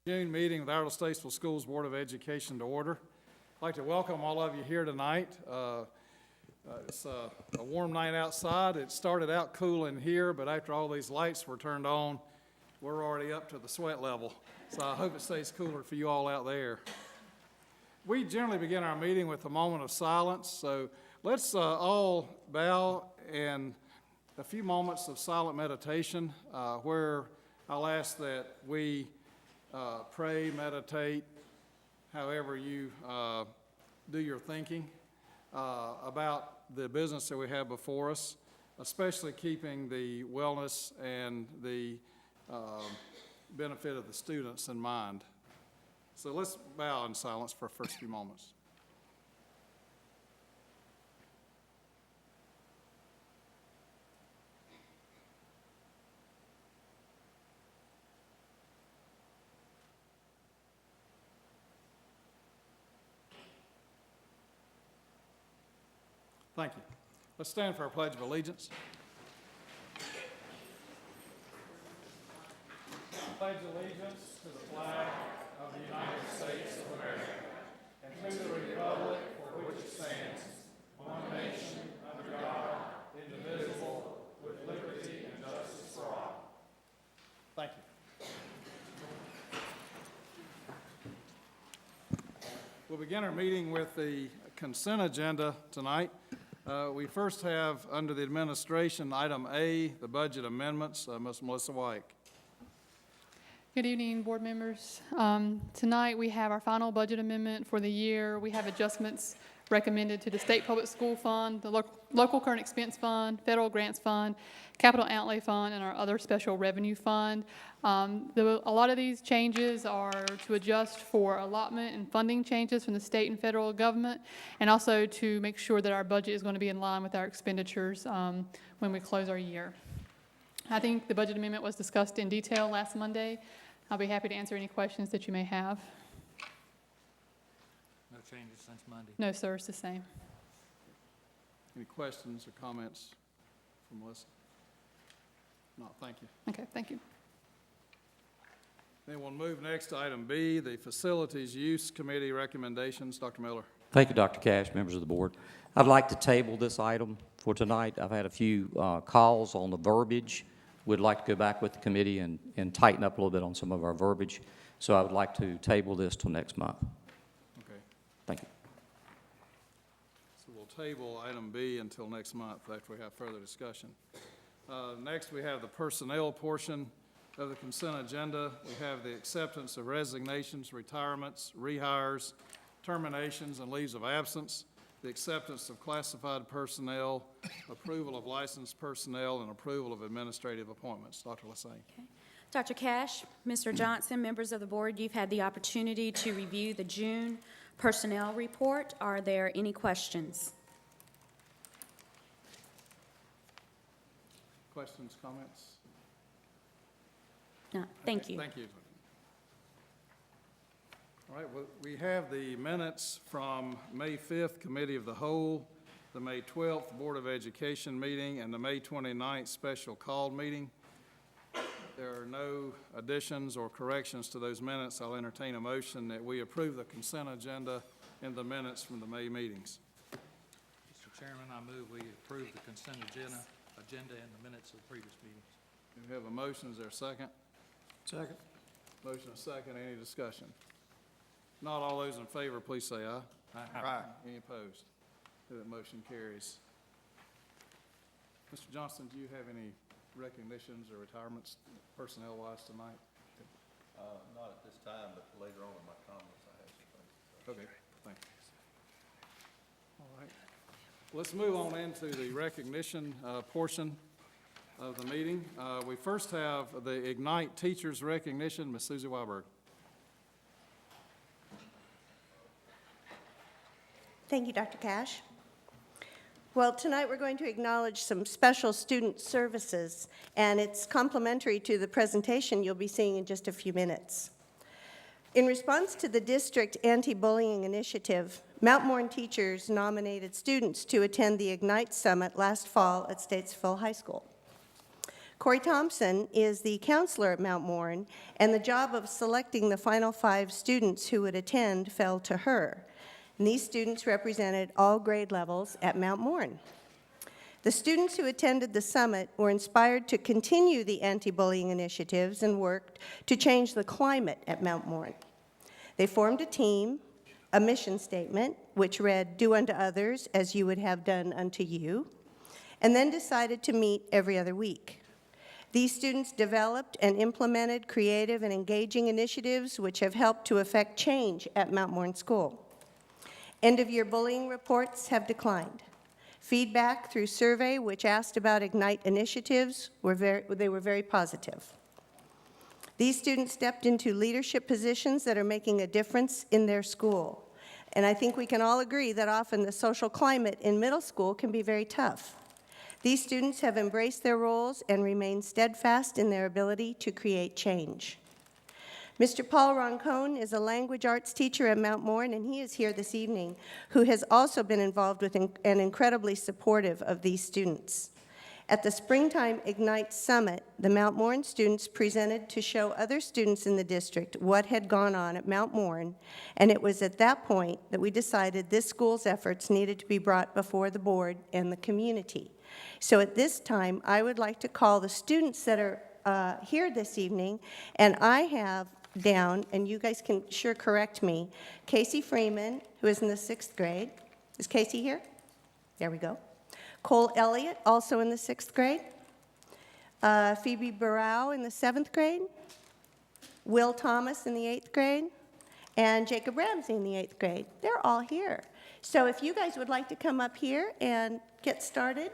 June meeting of the Iredell-Statesville Schools Board of Education to order. I'd like to welcome all of you here tonight. It's a warm night outside. It started out cool in here, but after all these lights were turned on, we're already up to the sweat level. So I hope it stays cooler for you all out there. We generally begin our meeting with a moment of silence, so let's all bow and a few moments of silent meditation where I'll ask that we pray, meditate, however you do your thinking about the business that we have before us, especially keeping the wellness and the benefit of the students in mind. So let's bow in silence for the first few moments. Thank you. Let's stand for our Pledge of Allegiance. I pledge allegiance to the flag of the United States of America and to the republic for which it stands, one nation, under God, indivisible, with liberty and justice for all. Thank you. We'll begin our meeting with the consent agenda tonight. We first have, under the administration, item A, the budget amendments. Ms. Melissa White. Good evening, board members. Tonight we have our final budget amendment for the year. We have adjustments recommended to the State Public School Fund, the Local Current Expense Fund, Federal Grants Fund, Capital Outlay Fund, and our other special revenue fund. A lot of these changes are to adjust for allotment and funding changes from the state and federal government, and also to make sure that our budget is going to be in line with our expenditures when we close our year. I think the budget amendment was discussed in detail last Monday. I'll be happy to answer any questions that you may have. No changes since Monday? No, sir, it's the same. Any questions or comments from Melissa? No, thank you. Okay, thank you. Then we'll move next to item B, the Facilities Use Committee recommendations. Dr. Miller. Thank you, Dr. Cash, members of the board. I'd like to table this item for tonight. I've had a few calls on the verbiage. We'd like to go back with the committee and tighten up a little bit on some of our verbiage. So I would like to table this till next month. Okay. Thank you. So we'll table item B until next month after we have further discussion. Next, we have the personnel portion of the consent agenda. We have the acceptance of resignations, retirements, rehires, terminations, and leaves of absence, the acceptance of classified personnel, approval of licensed personnel, and approval of administrative appointments. Dr. Lassay. Okay. Dr. Cash, Mr. Johnson, members of the board, you've had the opportunity to review the June personnel report. Are there any questions? Questions, comments? No, thank you. Thank you. All right, well, we have the minutes from May 5th Committee of the Whole, the May 12th Board of Education meeting, and the May 29th special called meeting. There are no additions or corrections to those minutes. I'll entertain a motion that we approve the consent agenda in the minutes from the May meetings. Mr. Chairman, I move we approve the consent agenda and the minutes of the previous meetings. We have a motion. Is there a second? Second. Motion is second. Any discussion? Not all those in favor, please say aye. Aye. Any opposed? That motion carries. Mr. Johnson, do you have any recognitions or retirements personnel-wise tonight? Not at this time, but later on in my comments, I have some things. Okay, thank you. All right. Let's move on into the recognition portion of the meeting. We first have the Ignite Teachers Recognition. Ms. Susie Weiberg. Thank you, Dr. Cash. Well, tonight we're going to acknowledge some special student services, and it's complementary to the presentation you'll be seeing in just a few minutes. In response to the district anti-bullying initiative, Mount Morton teachers nominated students to attend the Ignite Summit last fall at Statesville High School. Corey Thompson is the counselor at Mount Morin, and the job of selecting the final 5 students who would attend fell to her. And these students represented all grade levels at Mount Morin. The students who attended the summit were inspired to continue the anti-bullying initiatives and worked to change the climate at Mount Morin. They formed a team, a mission statement, which read, "Do unto others as you would have done unto you," and then decided to meet every other week. These students developed and implemented creative and engaging initiatives which have helped to affect change at Mount Morin School. End-of-year bullying reports have declined. Feedback through survey, which asked about Ignite initiatives, were very positive. These students stepped into leadership positions that are making a difference in their school. And I think we can all agree that often the social climate in middle school can be very tough. These students have embraced their roles and remained steadfast in their ability to create change. Mr. Paul Roncone is a language arts teacher at Mount Morin, and he is here this evening, who has also been involved with and incredibly supportive of these students. At the Springtime Ignite Summit, the Mount Morin students presented to show other students in the district what had gone on at Mount Morin, and it was at that point that we decided this school's efforts needed to be brought before the board and the community. So at this time, I would like to call the students that are here this evening, and I have down, and you guys can sure correct me, Casey Freeman, who is in the 6th grade. Is Casey here? There we go. Cole Elliott, also in the 6th grade. Phoebe Barrow in the 7th grade. Will Thomas in the 8th grade. And Jacob Ramsey in the 8th grade. They're all here. So if you guys would like to come up here and get started,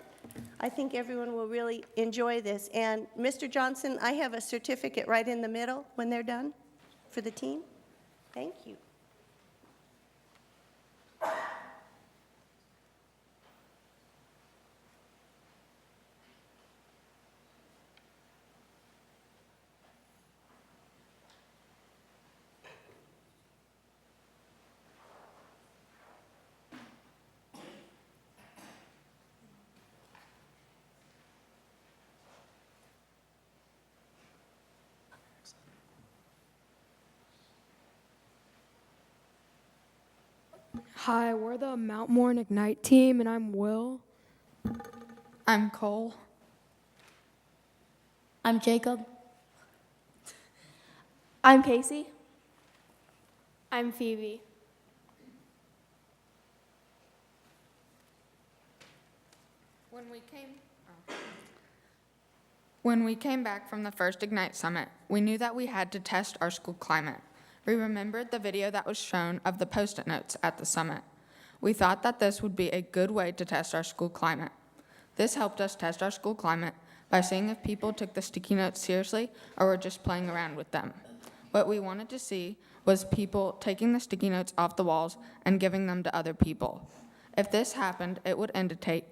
I think everyone will really enjoy this. And Mr. Johnson, I have a certificate right in the middle when they're done for the team. Thank you. Hi, we're the Mount Morin Ignite team, and I'm Will. I'm Cole. I'm Jacob. I'm Casey. I'm Phoebe. When we came back from the first Ignite Summit, we knew that we had to test our school climate. We remembered the video that was shown of the Post-it notes at the summit. We thought that this would be a good way to test our school climate. This helped us test our school climate by seeing if people took the sticky notes seriously or were just playing around with them. What we wanted to see was people taking the sticky notes off the walls and giving them to other people. If this happened, it would indicate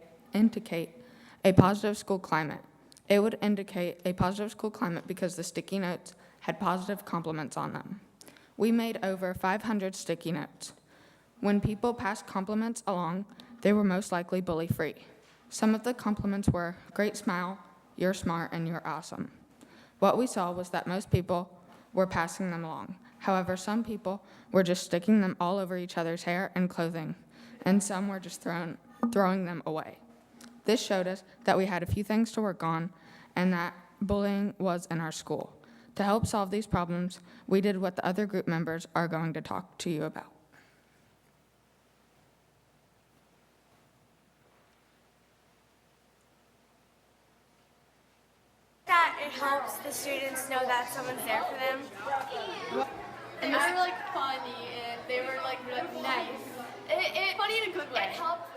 a positive school climate. It would indicate a positive school climate because the sticky notes had positive compliments on them. We made over 500 sticky notes. When people passed compliments along, they were most likely bully-free. Some of the compliments were, "Great smile," "You're smart," and "You're awesome." What we saw was that most people were passing them along. However, some people were just sticking them all over each other's hair and clothing, and some were just throwing them away. This showed us that we had a few things to work on and that bullying was in our school. To help solve these problems, we did what the other group members are going to talk to you about. That it helps the students know that someone's there for them. And they were like funny, and they were like really nice. Funny in a good way. It helped.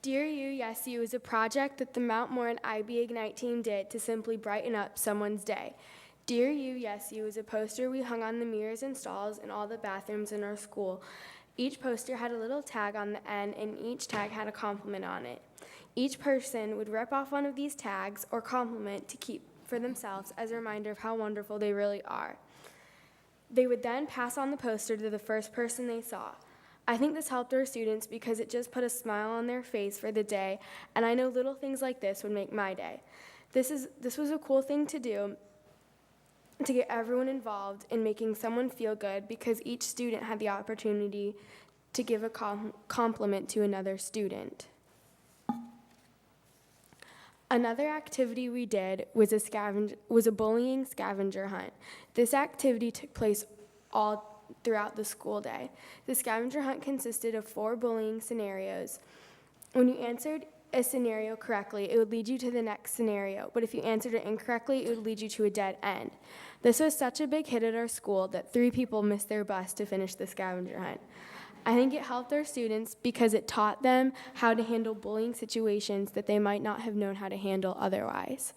Dear You, Yes You is a project that the Mount Morin IB Ignite team did to simply brighten up someone's day. Dear You, Yes You is a poster we hung on the mirrors and stalls in all the bathrooms in our school. Each poster had a little tag on the end, and each tag had a compliment on it. Each person would rip off one of these tags or compliment to keep for themselves as a reminder of how wonderful they really are. They would then pass on the poster to the first person they saw. I think this helped our students because it just put a smile on their face for the day, and I know little things like this would make my day. This was a cool thing to do, to get everyone involved in making someone feel good, because each student had the opportunity to give a compliment to another student. Another activity we did was a bullying scavenger hunt. This activity took place all throughout the school day. The scavenger hunt consisted of 4 bullying scenarios. When you answered a scenario correctly, it would lead you to the next scenario, but if you answered it incorrectly, it would lead you to a dead end. This was such a big hit at our school that 3 people missed their bus to finish the scavenger hunt. I think it helped our students because it taught them how to handle bullying situations that they might not have known how to handle otherwise.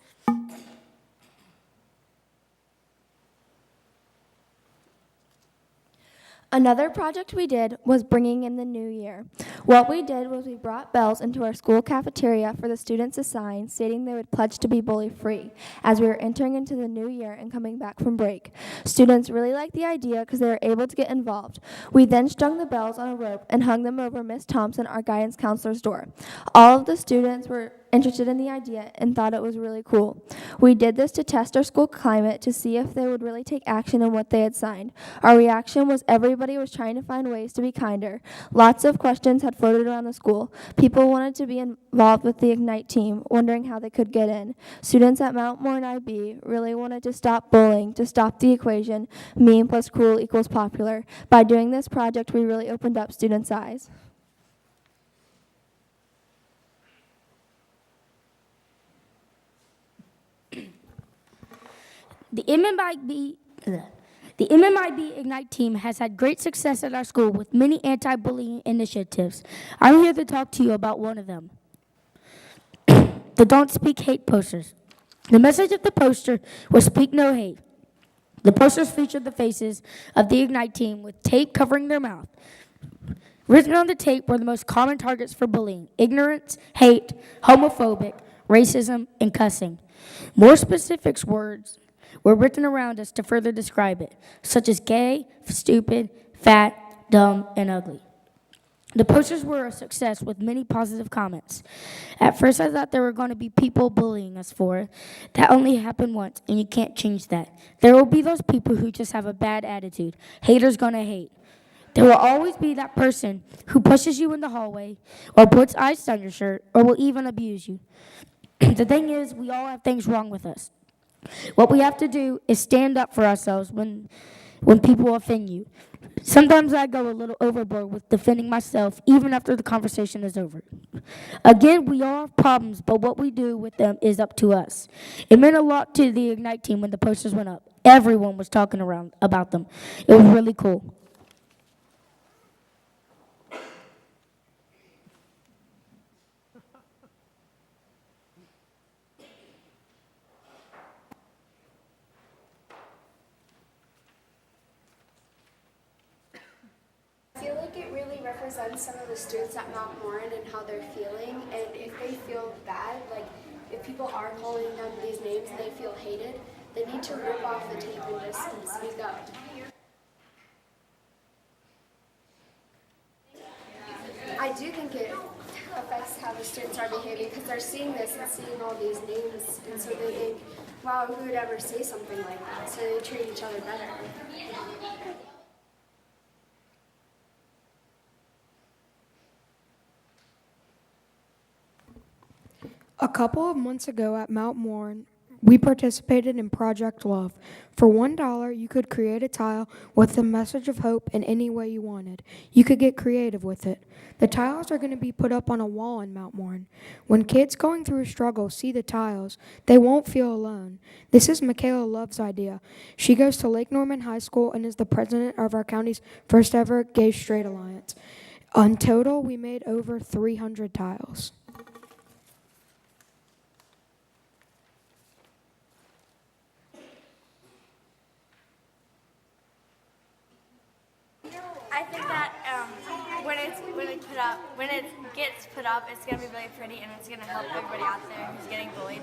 Another project we did was bringing in the new year. What we did was we brought bells into our school cafeteria for the students to sign, stating they would pledge to be bully-free as we were entering into the new year and coming back from break. Students really liked the idea because they were able to get involved. We then strung the bells on a rope and hung them over Miss Thompson, our guidance counselor's door. All of the students were interested in the idea and thought it was really cool. We did this to test our school climate to see if they would really take action on what they had signed. Our reaction was everybody was trying to find ways to be kinder. Lots of questions had floated around the school. People wanted to be involved with the Ignite team, wondering how they could get in. Students at Mount Morin IB really wanted to stop bullying, to stop the equation, mean plus cruel equals popular. By doing this project, we really opened up students' eyes. The MMIB Ignite team has had great success at our school with many anti-bullying initiatives. I'm here to talk to you about one of them. The Don't Speak Hate posters. The message of the poster was Speak No Hate. The posters featured the faces of the Ignite team with tape covering their mouth. Written on the tape were the most common targets for bullying: ignorance, hate, homophobic, racism, and cussing. More specific words were written around us to further describe it, such as gay, stupid, fat, dumb, and ugly. The posters were a success with many positive comments. At first, I thought there were going to be people bullying us for it. That only happened once, and you can't change that. There will be those people who just have a bad attitude. Haters gonna hate. There will always be that person who pushes you in the hallway, or puts ice on your shirt, or will even abuse you. The thing is, we all have things wrong with us. What we have to do is stand up for ourselves when people offend you. Sometimes I go a little overboard with defending myself even after the conversation is over. Again, we all have problems, but what we do with them is up to us. It meant a lot to the Ignite team when the posters went up. Everyone was talking around about them. It was really cool. I feel like it really represents some of the students at Mount Morin and how they're feeling, and if they feel bad, like if people are calling them these names and they feel hated, they need to rip off the tape and just speak up. I do think it affects how the students are behaving because they're seeing this and seeing all these names, and so they think, wow, who would ever say something like that? So they treat each other better. A couple of months ago at Mount Morin, we participated in Project Love. For $1, you could create a tile with a message of hope in any way you wanted. You could get creative with it. The tiles are going to be put up on a wall in Mount Morin. When kids going through a struggle see the tiles, they won't feel alone. This is Michaela Love's idea. She goes to Lake Norman High School and is the president of our county's first ever Gay Straight Alliance. In total, we made over 300 tiles. I think that when it gets put up, it's gonna be really pretty and it's gonna help everybody out there who's getting bullied.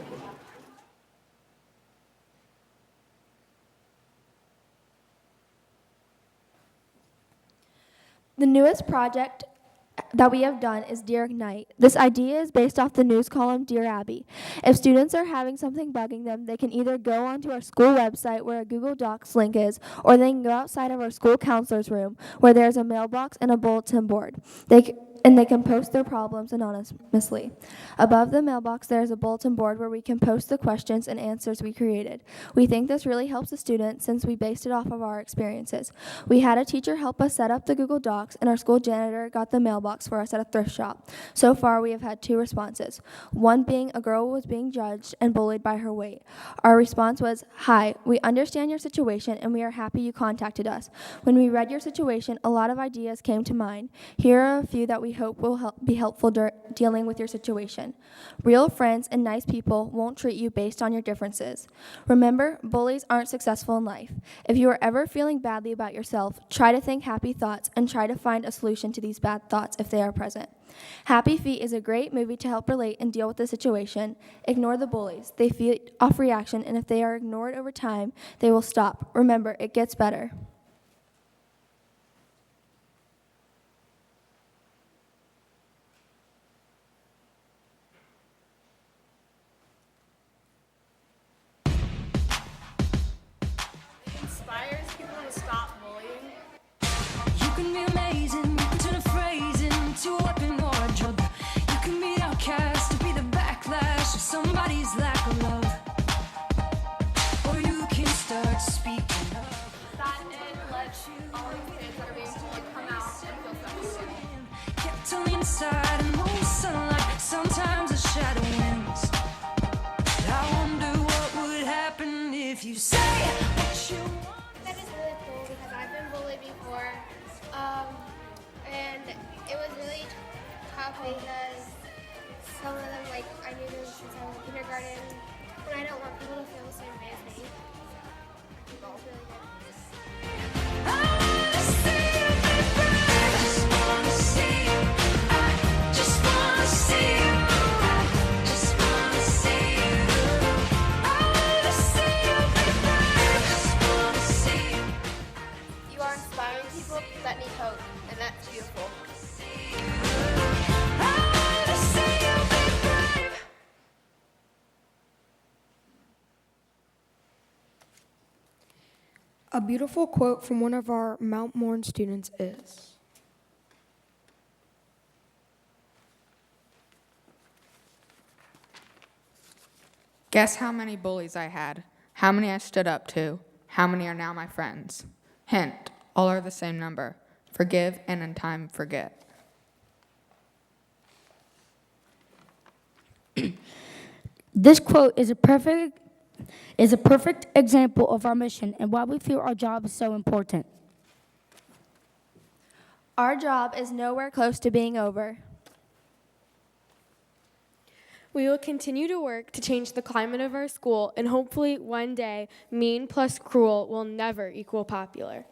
The newest project that we have done is Dear Ignite. This idea is based off the news column Dear Abby. If students are having something bugging them, they can either go onto our school website where a Google Docs link is, or they can go outside of our school counselor's room where there's a mailbox and a bulletin board. They can post their problems anonymously. Above the mailbox, there is a bulletin board where we can post the questions and answers we created. We think this really helps the students since we based it off of our experiences. We had a teacher help us set up the Google Docs, and our school janitor got the mailbox for us at a thrift shop. So far, we have had 2 responses. One being a girl was being judged and bullied by her weight. Our response was, "Hi, we understand your situation and we are happy you contacted us. When we read your situation, a lot of ideas came to mind. Here are a few that we hope will be helpful dealing with your situation. Real friends and nice people won't treat you based on your differences. Remember, bullies aren't successful in life. If you are ever feeling badly about yourself, try to think happy thoughts and try to find a solution to these bad thoughts if they are present. Happy Feet is a great movie to help relate and deal with the situation. Ignore the bullies. They feed off reaction, and if they are ignored over time, they will stop. Remember, it gets better." Inspires people to stop bullying. You can be amazing, you can turn a phrase into a weapon or a drug. You can be outcast to be the backlash of somebody's lack of love. Or you can start speaking up. That and let all the kids that are being bullied come out and feel something. Kept on the inside and no sunlight, sometimes a shadow wins. I wonder what would happen if you say what you want. That is really cool because I've been bullied before, and it was really tough because some of them, like, I knew them since I was in kindergarten, and I don't want people to feel the same way as me. It's really good. I wanna see you be brave. Just wanna see you. I just wanna see you. I just wanna see you. I wanna see you be brave. Just wanna see you. You are inspiring people that need hope, and that's beautiful. I wanna see you be brave. A beautiful quote from one of our Mount Morn students is, Guess how many bullies I had, how many I stood up to, how many are now my friends. Hint, all are the same number. Forgive and in time forget. This quote is a perfect example of our mission and why we feel our job is so important. Our job is nowhere close to being over. We will continue to work to change the climate of our school, and hopefully one day, mean plus cruel will never equal popular.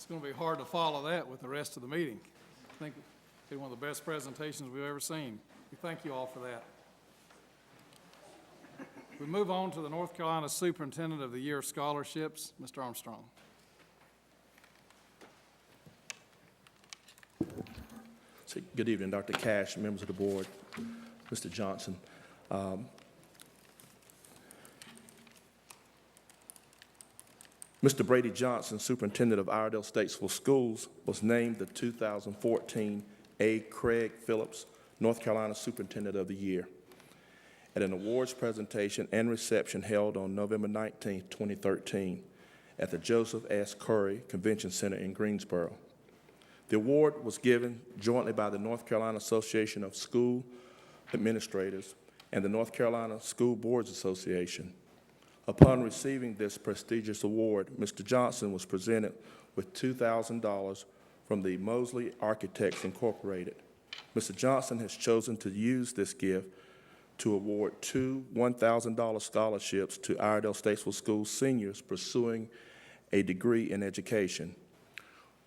It's going to be hard to follow that with the rest of the meeting. I think it'll be one of the best presentations we've ever seen. We thank you all for that. We move on to the North Carolina Superintendent of the Year scholarships, Mr. Armstrong. So, good evening, Dr. Cash, members of the board, Mr. Johnson. Mr. Brady Johnson, Superintendent of Iredell-Statesville Schools, was named the 2014 A. Craig Phillips North Carolina Superintendent of the Year at an awards presentation and reception held on November 19, 2013, at the Joseph S. Curry Convention Center in Greensboro. The award was given jointly by the North Carolina Association of School Administrators and the North Carolina School Boards Association. Upon receiving this prestigious award, Mr. Johnson was presented with $2,000 from the Mosley Architects Incorporated. Mr. Johnson has chosen to use this gift to award two $1,000 scholarships to Iredell-Statesville School seniors pursuing a degree in education.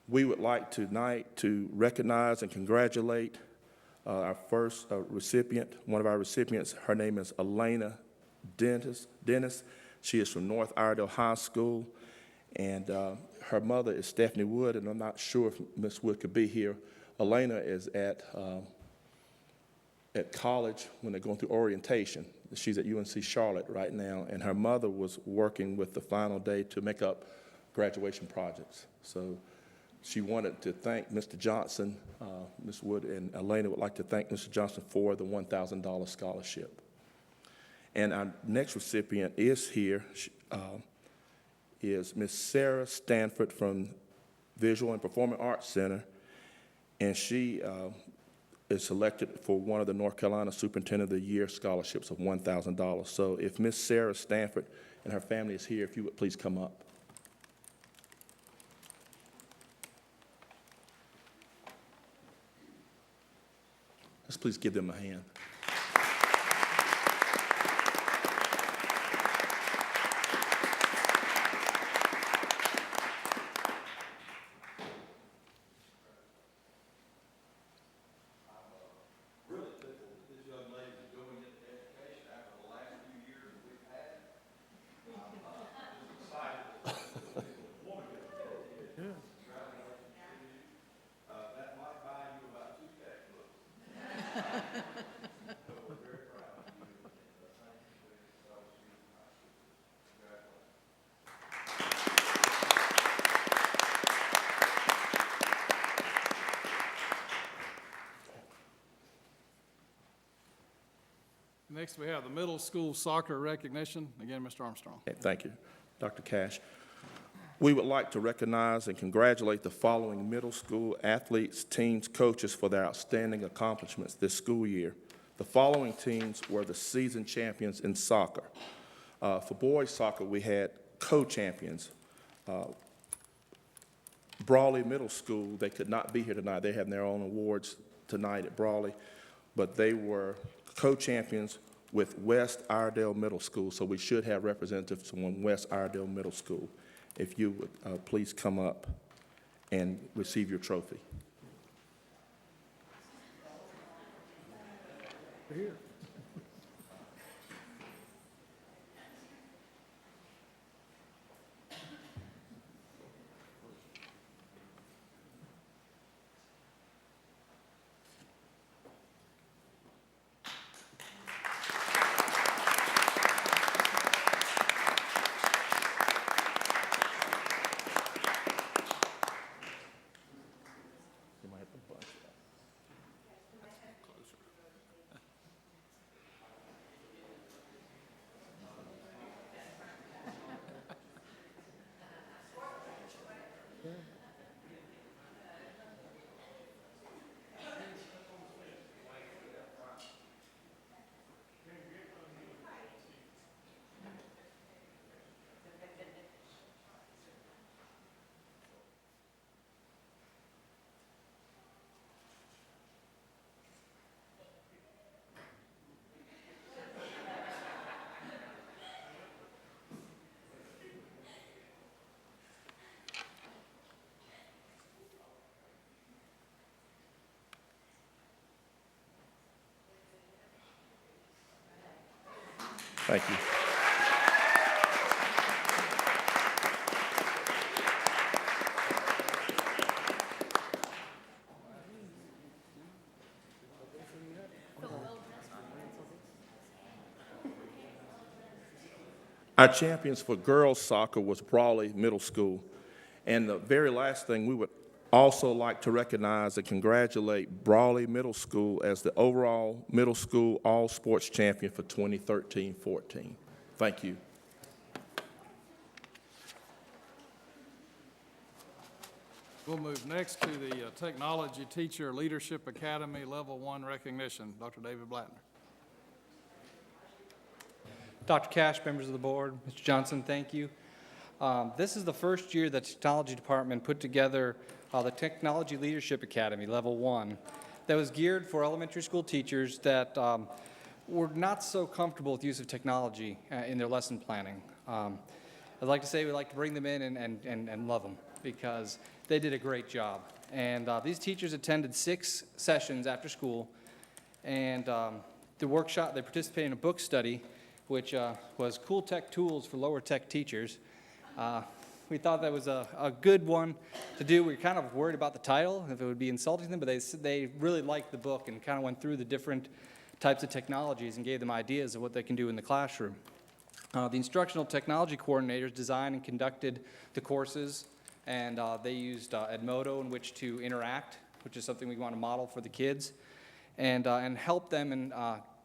We would like tonight to recognize and congratulate our first recipient, one of our recipients. Her name is Elena Dennis. She is from North Iredell High School, and her mother is Stephanie Wood, and I'm not sure if Ms. Wood could be here. Elena is at college when they're going through orientation. She's at UNC Charlotte right now, and her mother was working with the final day to make up graduation projects. So she wanted to thank Mr. Johnson. Ms. Wood and Elena would like to thank Mr. Johnson for the $1,000 scholarship. And our next recipient is here, is Ms. Sarah Stanford from Visual and Performing Arts Center, and she is selected for one of the North Carolina Superintendent of the Year scholarships of $1,000. So if Ms. Sarah Stanford and her family is here, if you would please come up. Let's please give them a hand. Next, we have the middle school soccer recognition. Again, Mr. Armstrong. Okay, thank you, Dr. Cash. We would like to recognize and congratulate the following middle school athletes, teams, coaches for their outstanding accomplishments this school year. The following teams were the season champions in soccer. For boys soccer, we had co-champions. Brawley Middle School, they could not be here tonight. They have their own awards tonight at Brawley, but they were co-champions with West Iredell Middle School, so we should have representatives from West Iredell Middle School. If you would please come up and receive your trophy. Here. Thank you. Our champions for girls soccer was Brawley Middle School. And the very last thing, we would also like to recognize and congratulate Brawley Middle School as the overall middle school all-sports champion for 2013-14. Thank you. We'll move next to the Technology Teacher Leadership Academy Level 1 recognition. Dr. David Blattner. Dr. Cash, members of the board, Mr. Johnson, thank you. This is the first year the Technology Department put together the Technology Leadership Academy, Level 1, that was geared for elementary school teachers that were not so comfortable with the use of technology in their lesson planning. I'd like to say we'd like to bring them in and love them because they did a great job. And these teachers attended 6 sessions after school, and the workshop, they participated in a book study which was Cool Tech Tools for Lower Tech Teachers. We thought that was a good one to do. We were kind of worried about the title, if it would be insulting to them, but they really liked the book and kind of went through the different types of technologies and gave them ideas of what they can do in the classroom. The instructional technology coordinators designed and conducted the courses, and they used Edmodo in which to interact, which is something we want to model for the kids, and help them and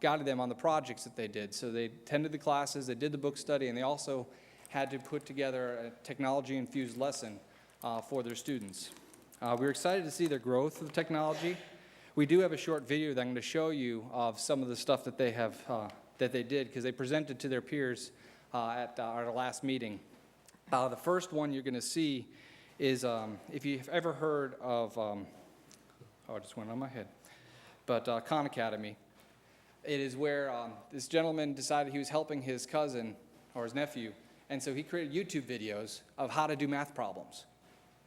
guided them on the projects that they did. So they attended the classes, they did the book study, and they also had to put together a technology-infused lesson for their students. We were excited to see their growth of technology. We do have a short video that I'm going to show you of some of the stuff that they have that they did because they presented to their peers at our last meeting. The first one you're going to see is if you've ever heard of it just went on my head, but Khan Academy. It is where this gentleman decided he was helping his cousin or his nephew, and so he created YouTube videos of how to do math problems.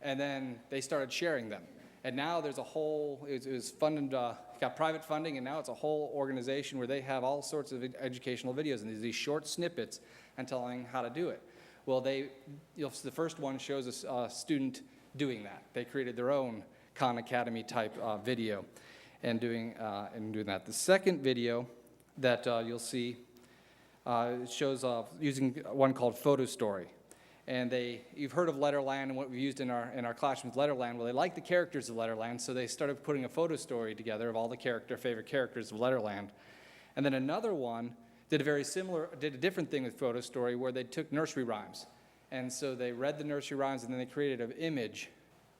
And then they started sharing them. And now there's a whole, it was funded, got private funding, and now it's a whole organization where they have all sorts of educational videos, and there's these short snippets and telling how to do it. Well, the first one shows a student doing that. They created their own Khan Academy type video and doing that. The second video that you'll see shows using one called Photo Story. And you've heard of Letterland and what we've used in our classroom with Letterland. Well, they like the characters of Letterland, so they started putting a photo story together of all the favorite characters of Letterland. And then another one did a different thing with Photo Story where they took nursery rhymes. And so they read the nursery rhymes and then they created an image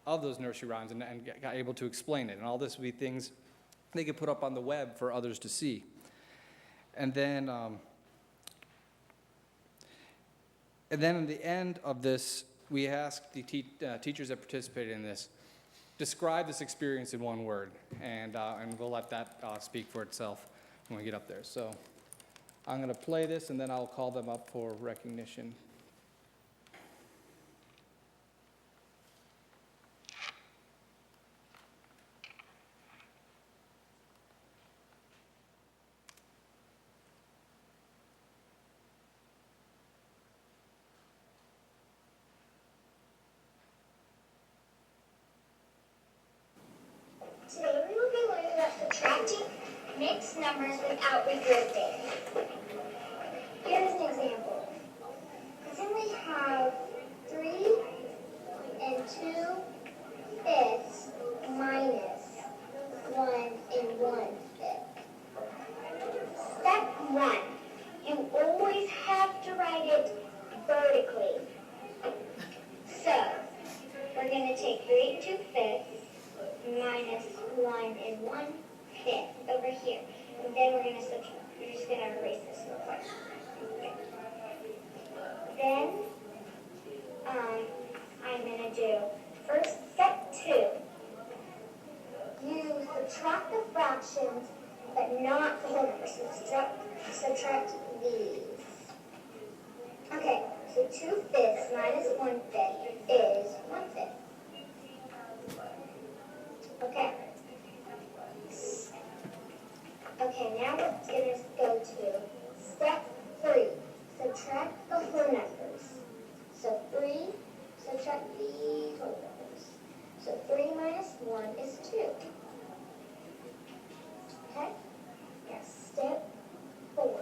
of those nursery rhymes and got able to explain it. And all this would be things they could put up on the web for others to see. And then at the end of this, we asked the teachers that participated in this, describe this experience in one word, and we'll let that speak for itself when we get up there. So I'm going to play this, and then I'll call them up for recognition. Today we will be learning about subtracting mixed numbers without regrouping. Here's an example. Pretend we have 3 2/5 minus 1 1/5. Step 1. You always have to write it vertically. So, we're going to take 3 2/5 minus 1 1/5 over here. And then we're going to subtract. We're just going to erase this real quick. Okay. Then, I'm going to do first step 2. You subtract the fractions, but not the whole number. So subtract these. Okay, so 2/5 minus 1/5 is 1/5. Okay. Okay, now we're going to go to step 3. subtract the whole numbers. So 3, subtract the whole numbers. So 3 minus 1 is 2. Okay? Now step 4.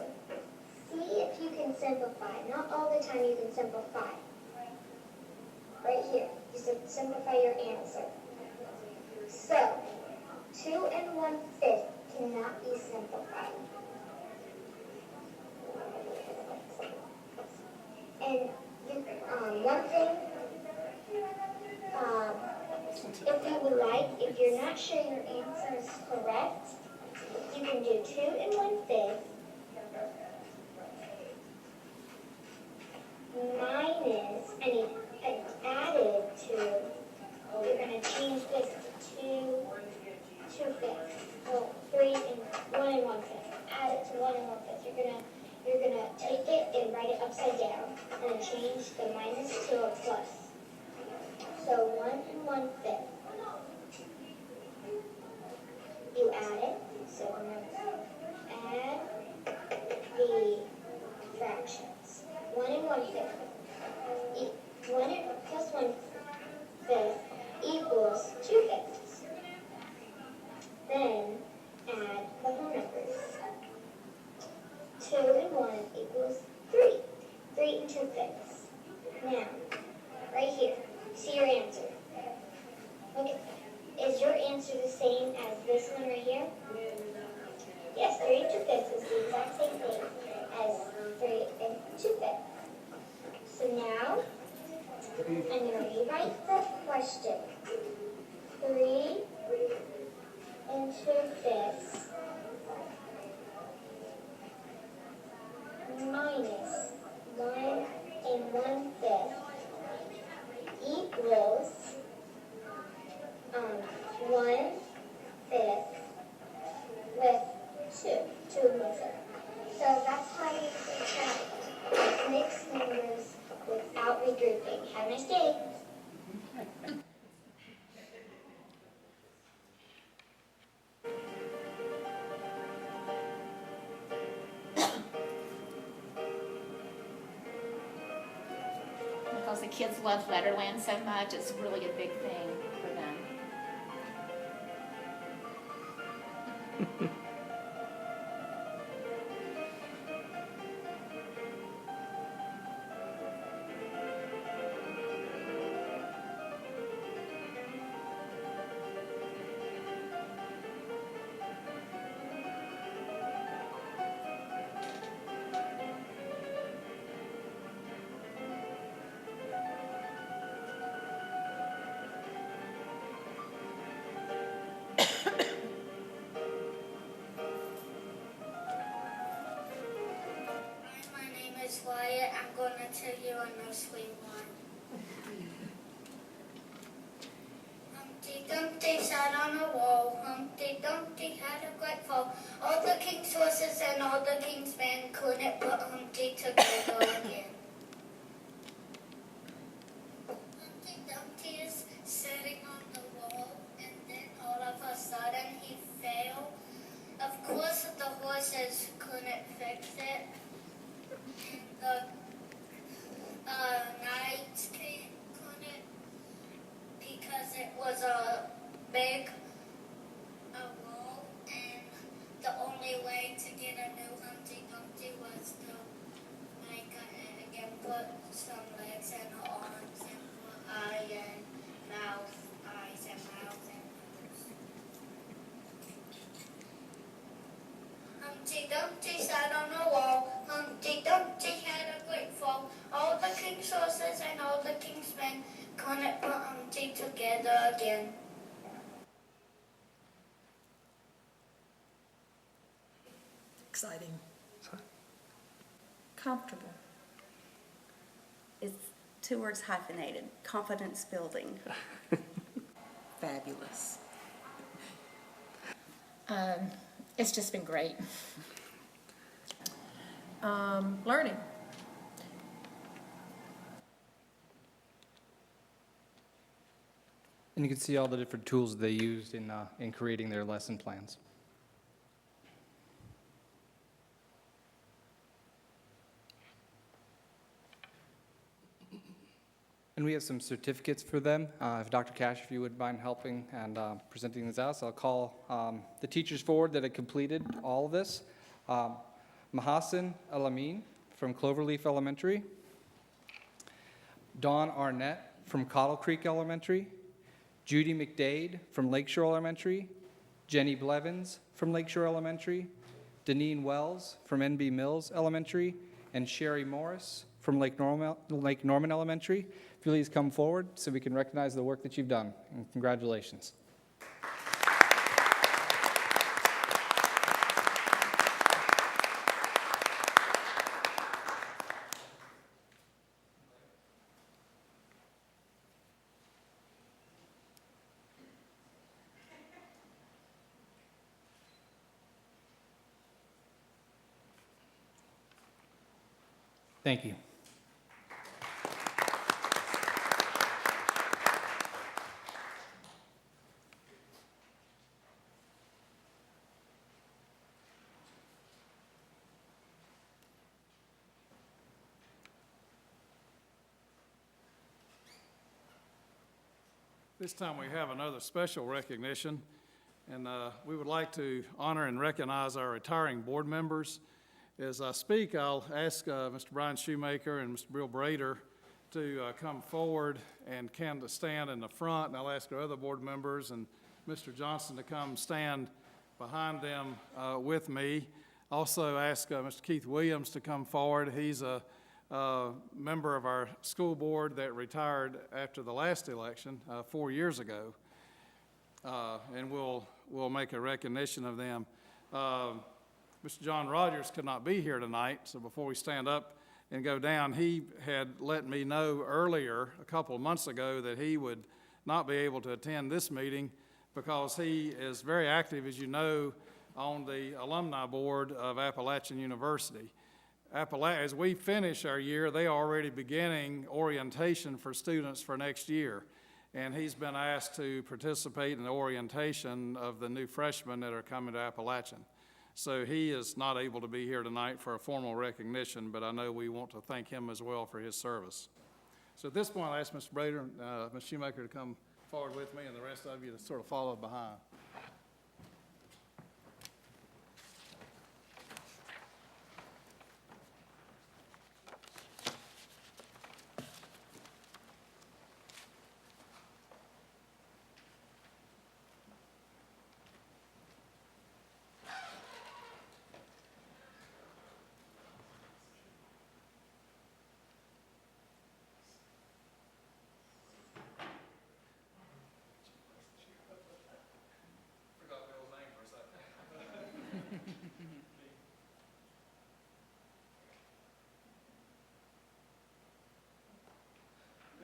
See if you can simplify. Not all the time you can simplify. Right here, you simplify your answer. So, 2 1/5 cannot be simplified. And one thing, if you would like, if you're not sure your answer is correct, you can do 2 1/5 added to, you're going to change this to 2/5. So 3 and 1 1/5. Add it to 1 1/5. You're gonna take it and write it upside down and then change the minus to a plus. So 1 1/5. You add it. So remember, add the fractions. 1 1/5. 1 plus 1/5 equals 2/5. Then add the whole numbers. 2 and 1 equals 3. 3 and 2/5. Now, right here, see your answer. Look at that. Is your answer the same as this one right here? Yes, 3 and 2/5 is the exact same thing as 3 and 2/5. So now, I'm going to rewrite the question. 3 and 2/5 minus 1 and 1/5 equals 1/5 with 2. 2 and 1/5. So that's how you can mix numbers without regrouping. Have a nice day. Because the kids love Letterland so much, it's really a big thing for them. My name is Wyatt. I'm going to tell you a nursery one. Humpty Dumpty sat on a wall. Humpty Dumpty had a great fall. All the king's horses and all the king's men couldn't put Humpty together again. Humpty Dumpty is sitting on the wall, and then all of a sudden he fell. Of course, the horses couldn't fix it. The knights couldn't, because it was a big wall, and the only way to get a new Humpty Dumpty was to make it again, put some legs and arms and put eyes and mouth. Humpty Dumpty sat on a wall. Humpty Dumpty had a great fall. All the king's horses and all the king's men couldn't put Humpty together again. Exciting. Comfortable. It's 2 words hyphenated. Confidence building. Fabulous. It's just been great. Learning. And you can see all the different tools they used in creating their lesson plans. And we have some certificates for them. If Dr. Cash, if you would mind helping and presenting these out. So I'll call the teachers forward that had completed all of this. Mahasin Alamin from Cloverleaf Elementary. Dawn Arnett from Cottle Creek Elementary. Judy McDade from Lakeshore Elementary. Jenny Blevins from Lakeshore Elementary. Deneen Wells from NB Mills Elementary. And Sherry Morris from Lake Norman Elementary. If you please come forward so we can recognize the work that you've done. And congratulations. Thank you. This time we have another special recognition, and we would like to honor and recognize our retiring board members. As I speak, I'll ask Mr. Brian Shoemaker and Mr. Bill Brader to come forward and to stand in the front, and I'll ask our other board members and Mr. Johnson to come stand behind them with me. Also ask Mr. Keith Williams to come forward. He's a member of our school board that retired after the last election 4 years ago, and we'll make a recognition of them. Mr. John Rogers could not be here tonight, so before we stand up and go down, he had let me know earlier, a couple of months ago, that he would not be able to attend this meeting because he is very active, as you know, on the alumni board of Appalachian University. As we finish our year, they are already beginning orientation for students for next year. And he's been asked to participate in the orientation of the new freshmen that are coming to Appalachian. So he is not able to be here tonight for a formal recognition, but I know we want to thank him as well for his service. So at this point, I'll ask Mr. Brader and Ms. Shoemaker to come forward with me and the rest of you to sort of follow behind.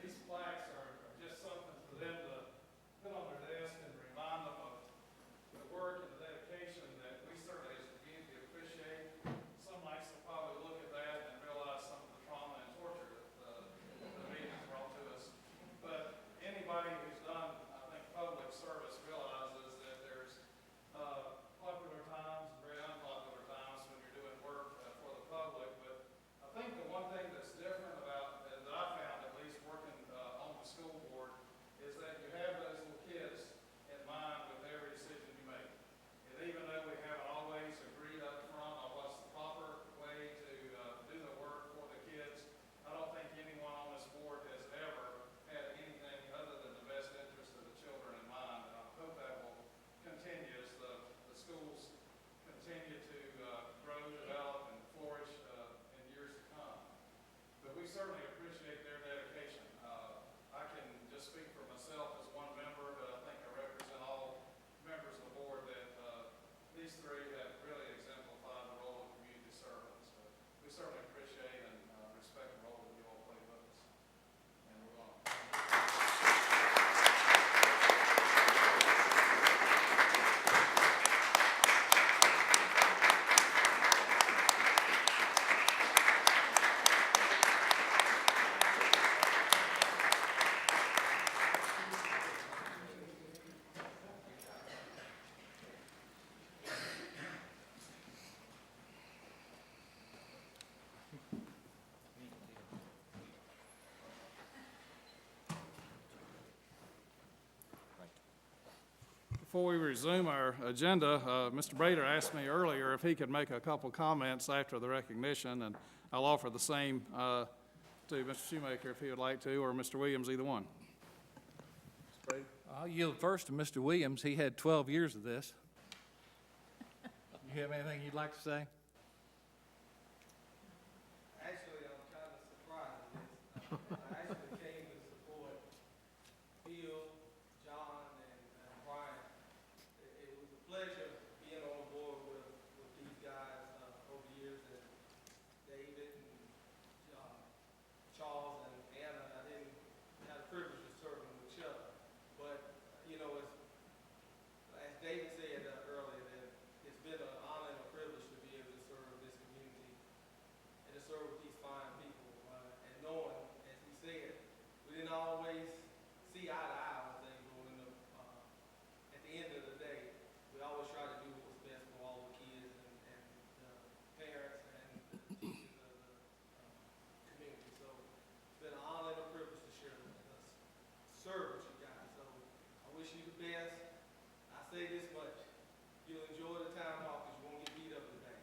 These plaques are just something for them to put on their desk and remind them of the work and the dedication that we certainly as a community appreciate. Some nights they'll probably look at that and realize some of the trauma and torture that the meeting brought to us. But anybody who's done, I think, public service realizes that there's popular times and very unpopular Before we resume our agenda, Mr. Brader asked me earlier if he could make a couple comments after the recognition, and I'll offer the same to Mr. Shoemaker if he would like to, or Mr. Williams, either one. I'll yield first to Mr. Williams. He had 12 years of this. You have anything you'd like to say? Actually, I'm kind of surprised at this. I actually came to support Bill, John, and Brian. It was a pleasure being on board with these guys over the years, and David and Charles and Anna. I didn't have the privilege of serving with Chuck, but you know, as David said earlier, that it's been an honor and a privilege to be able to serve this community and to serve with these fine people, and knowing, as he said, we didn't always see eye to eye on things, but when at the end of the day, we always try to do what was best for all the kids and the parents and the teachers of the community. So it's been an honor and a privilege to share with us, serve with you guys. So I wish you the best. I say this much, you'll enjoy the time off because you won't get beat up today.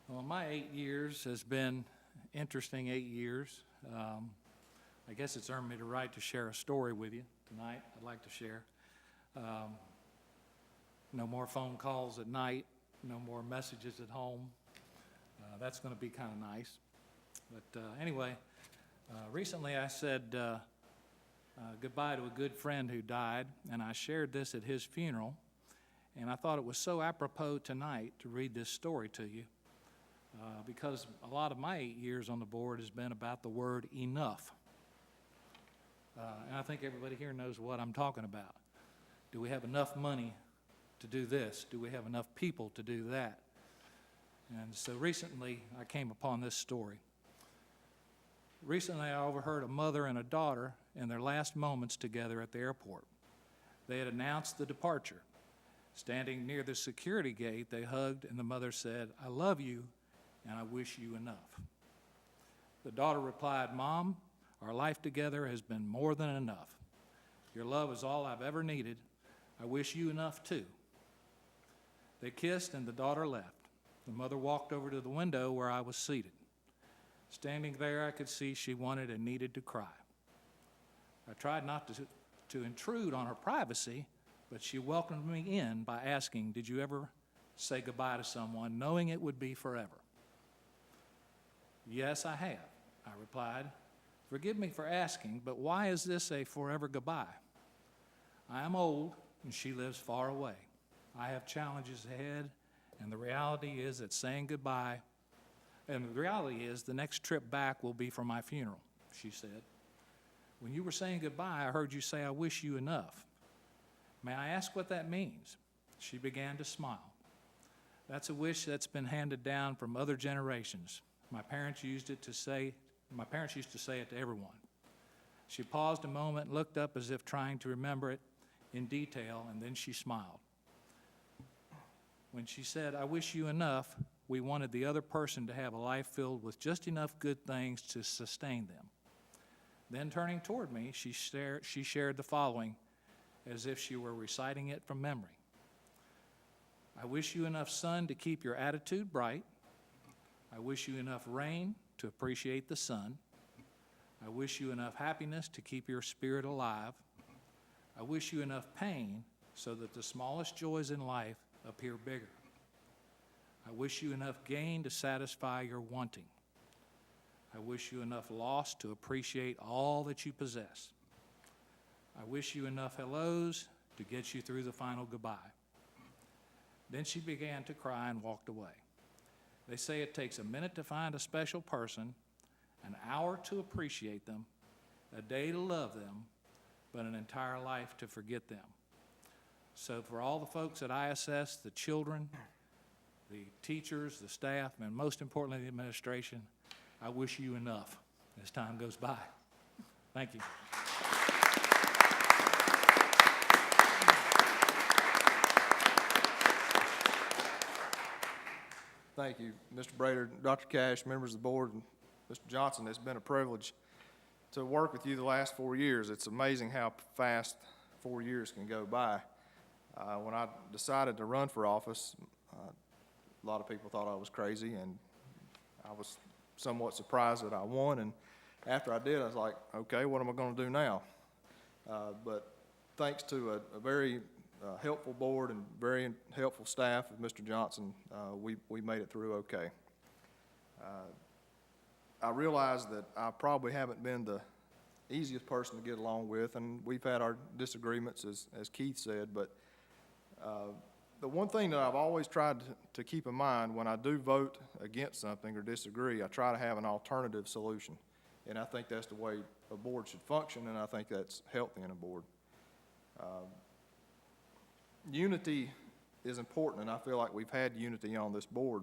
Well, my 8 years has been interesting 8 years. I guess it's earned me the right to share a story with you tonight. I'd like to share. No more phone calls at night, no more messages at home. That's going to be kind of nice. But anyway, recently I said goodbye to a good friend who died, and I shared this at his funeral, and I thought it was so apropos tonight to read this story to you. Because a lot of my 8 years on the board has been about the word enough. And I think everybody here knows what I'm talking about. Do we have enough money to do this? Do we have enough people to do that? And so recently I came upon this story. Recently I overheard a mother and a daughter in their last moments together at the airport. They had announced the departure. Standing near the security gate, they hugged, and the mother said, "I love you, and I wish you enough." The daughter replied, "Mom, our life together has been more than enough. Your love is all I've ever needed. I wish you enough too." They kissed, and the daughter left. The mother walked over to the window where I was seated. Standing there, I could see she wanted and needed to cry. I tried not to intrude on her privacy, but she welcomed me in by asking, "Did you ever say goodbye to someone knowing it would be forever?" "Yes, I have," I replied. "Forgive me for asking, but why is this a forever goodbye? I am old, and she lives far away. I have challenges ahead, and the reality is that saying goodbye, and the reality is the next trip back will be for my funeral," she said. "When you were saying goodbye, I heard you say, 'I wish you enough.' May I ask what that means?" She began to smile. "That's a wish that's been handed down from other generations. My parents used to say it to everyone." She paused a moment and looked up as if trying to remember it in detail, and then she smiled. When she said, "I wish you enough," we wanted the other person to have a life filled with just enough good things to sustain them. Then turning toward me, she shared the following as if she were reciting it from memory. "I wish you enough sun to keep your attitude bright. I wish you enough rain to appreciate the sun. I wish you enough happiness to keep your spirit alive. I wish you enough pain so that the smallest joys in life appear bigger. I wish you enough gain to satisfy your wanting. I wish you enough loss to appreciate all that you possess. I wish you enough hellos to get you through the final goodbye." Then she began to cry and walked away. They say it takes a minute to find a special person, an hour to appreciate them, a day to love them, but an entire life to forget them. So for all the folks at ISS, the children, the teachers, the staff, and most importantly, the administration, I wish you enough as time goes by. Thank you. Thank you, Mr. Brader, Dr. Cash, members of the board, and Mr. Johnson, it's been a privilege to work with you the last 4 years. It's amazing how fast 4 years can go by. When I decided to run for office, a lot of people thought I was crazy, and I was somewhat surprised that I won. And after I did, I was like, okay, what am I going to do now? But thanks to a very helpful board and very helpful staff of Mr. Johnson, we made it through okay. I realize that I probably haven't been the easiest person to get along with, and we've had our disagreements, as Keith said, but the one thing that I've always tried to keep in mind when I do vote against something or disagree, I try to have an alternative solution. And I think that's the way a board should function, and I think that's healthy in a board. Unity is important, and I feel like we've had unity on this board.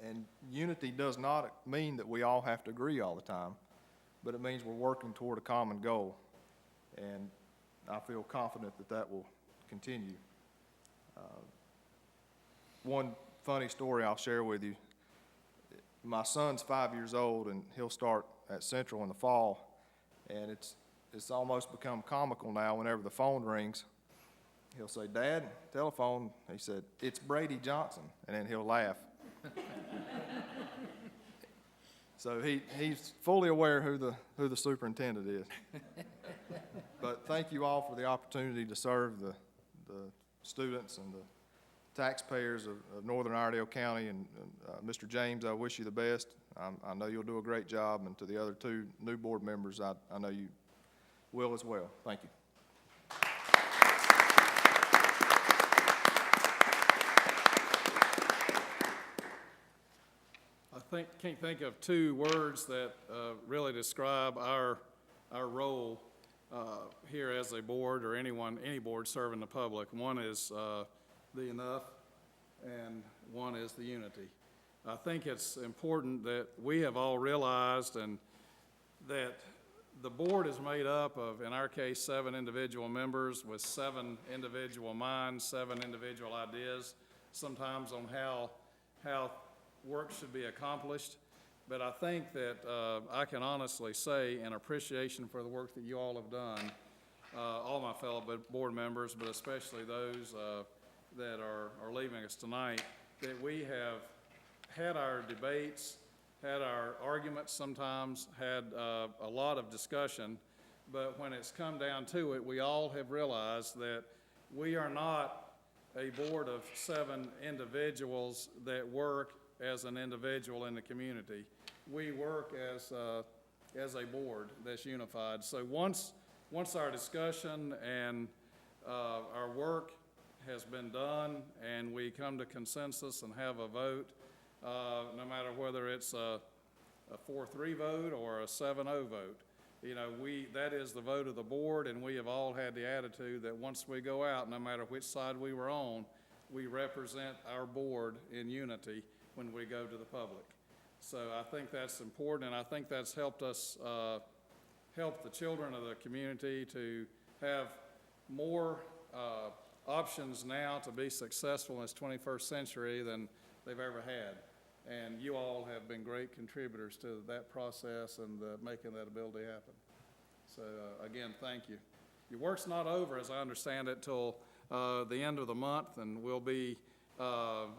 And unity does not mean that we all have to agree all the time, but it means we're working toward a common goal. And I feel confident that that will continue. One funny story I'll share with you. My son's 5 years old, and he'll start at Central in the fall, and it's almost become comical now. Whenever the phone rings, he'll say, "Dad, telephone." He said, "It's Brady Johnson," and then he'll laugh. So he's fully aware who the superintendent is. But thank you all for the opportunity to serve the students and the taxpayers of Northern Iredell County. And Mr. James, I wish you the best. I know you'll do a great job. And to the other two new board members, I know you will as well. Thank you. Can't think of two words that really describe our role here as a board, or any board serving the public. One is the enough, and one is the unity. I think it's important that we have all realized, and that the board is made up of, in our case, 7 individual members with 7 individual minds, 7 individual ideas, sometimes on how work should be accomplished. But I think that I can honestly say, in appreciation for the work that you all have done, all my fellow board members, but especially those that are leaving us tonight, that we have had our debates, had our arguments sometimes, had a lot of discussion, but when it's come down to it, we all have realized that we are not a board of 7 individuals that work as an individual in the community. We work as a board that's unified. So once our discussion and our work has been done, and we come to consensus and have a vote, no matter whether it's a 4-3 vote or a 7-0 vote, you know, that is the vote of the board, and we have all had the attitude that once we go out, no matter which side we were on, we represent our board in unity when we go to the public. So I think that's important, and I think that's helped us help the children of the community to have more options now to be successful in this 21st century than they've ever had. And you all have been great contributors to that process and making that ability happen. So again, thank you. Your work's not over, as I understand it, till the end of the month, and we'll be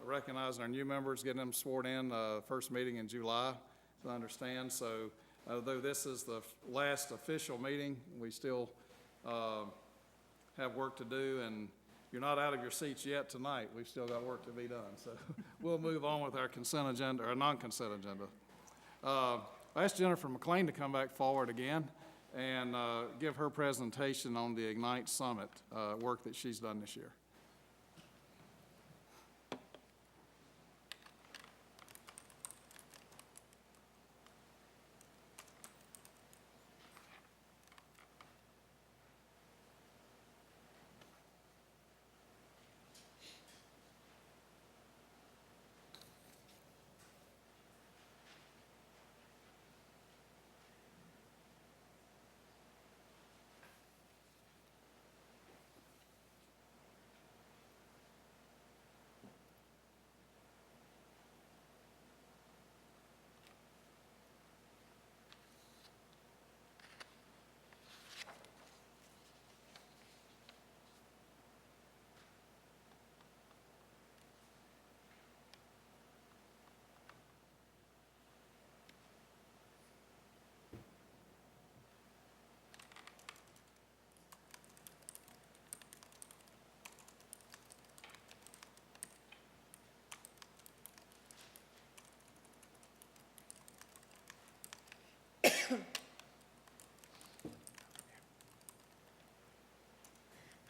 recognizing our new members, getting them sworn in, first meeting in July, as I understand. So although this is the last official meeting, we still have work to do, and you're not out of your seats yet tonight. We've still got work to be done. So we'll move on with our consent agenda, or non-consent agenda. I asked Jennifer McLean to come back forward again and give her presentation on the Ignite Summit work that she's done this year.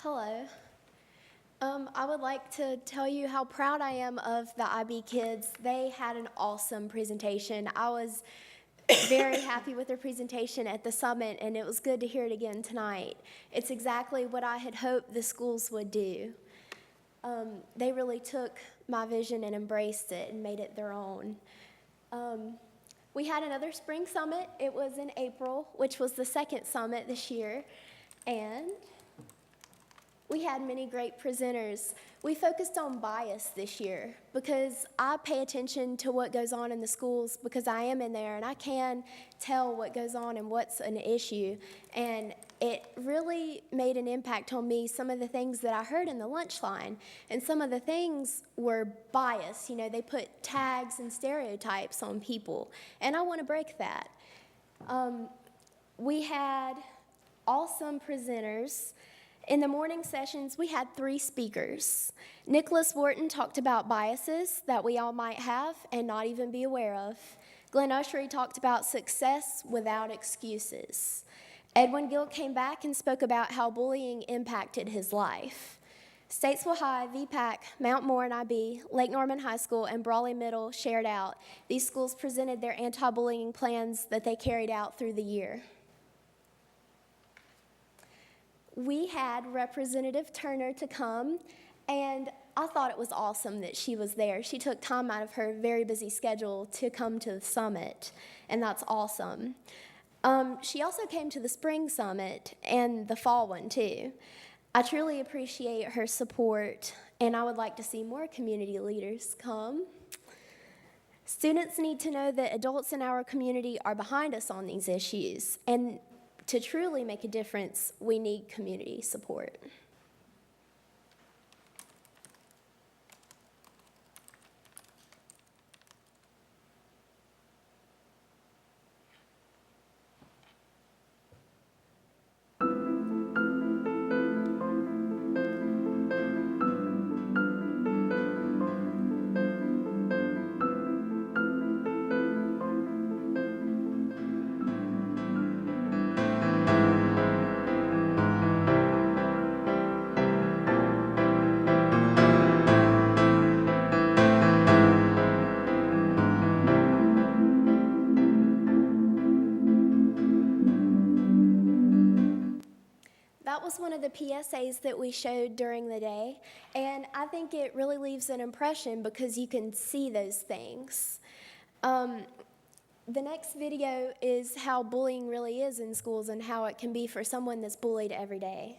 Hello. I would like to tell you how proud I am of the IB kids. They had an awesome presentation. I was very happy with their presentation at the summit, and it was good to hear it again tonight. It's exactly what I had hoped the schools would do. They really took my vision and embraced it and made it their own. We had another spring summit. It was in April, which was the second summit this year, and we had many great presenters. We focused on bias this year because I pay attention to what goes on in the schools because I am in there and I can tell what goes on and what's an issue. And it really made an impact on me, some of the things that I heard in the lunch line. And some of the things were bias. You know, they put tags and stereotypes on people. And I want to break that. We had awesome presenters. In the morning sessions, we had 3 speakers. Nicholas Wharton talked about biases that we all might have and not even be aware of. Glenn Ushery talked about success without excuses. Edwin Gill came back and spoke about how bullying impacted his life. Statesville High, VPAC, Mount Morin IB, Lake Norman High School, and Brawley Middle shared out. These schools presented their anti-bullying plans that they carried out through the year. We had Representative Turner to come, and I thought it was awesome that she was there. She took time out of her very busy schedule to come to the summit, and that's awesome. She also came to the spring summit and the fall one, too. I truly appreciate her support, and I would like to see more community leaders come. Students need to know that adults in our community are behind us on these issues, and to truly make a difference, we need community support. That was one of the PSAs that we showed during the day, and I think it really leaves an impression because you can see those things. The next video is how bullying really is in schools and how it can be for someone that's bullied every day.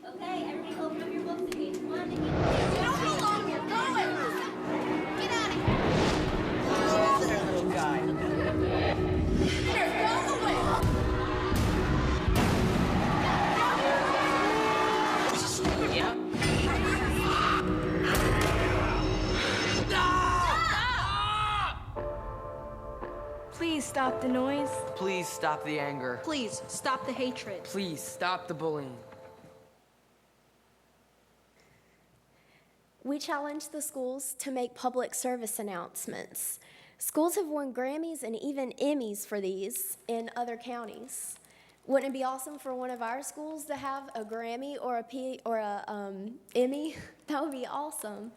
Okay, everybody open up your books to page 1 and get how long you're going! Get out of here! There, little guy. Here, go away! Yeah. Please stop the noise. Please stop the anger. Please stop the hatred. Please stop the bullying. We challenge the schools to make public service announcements. Schools have won Grammys and even Emmys for these in other counties. Wouldn't it be awesome for one of our schools to have a Grammy or a Emmy? That would be awesome.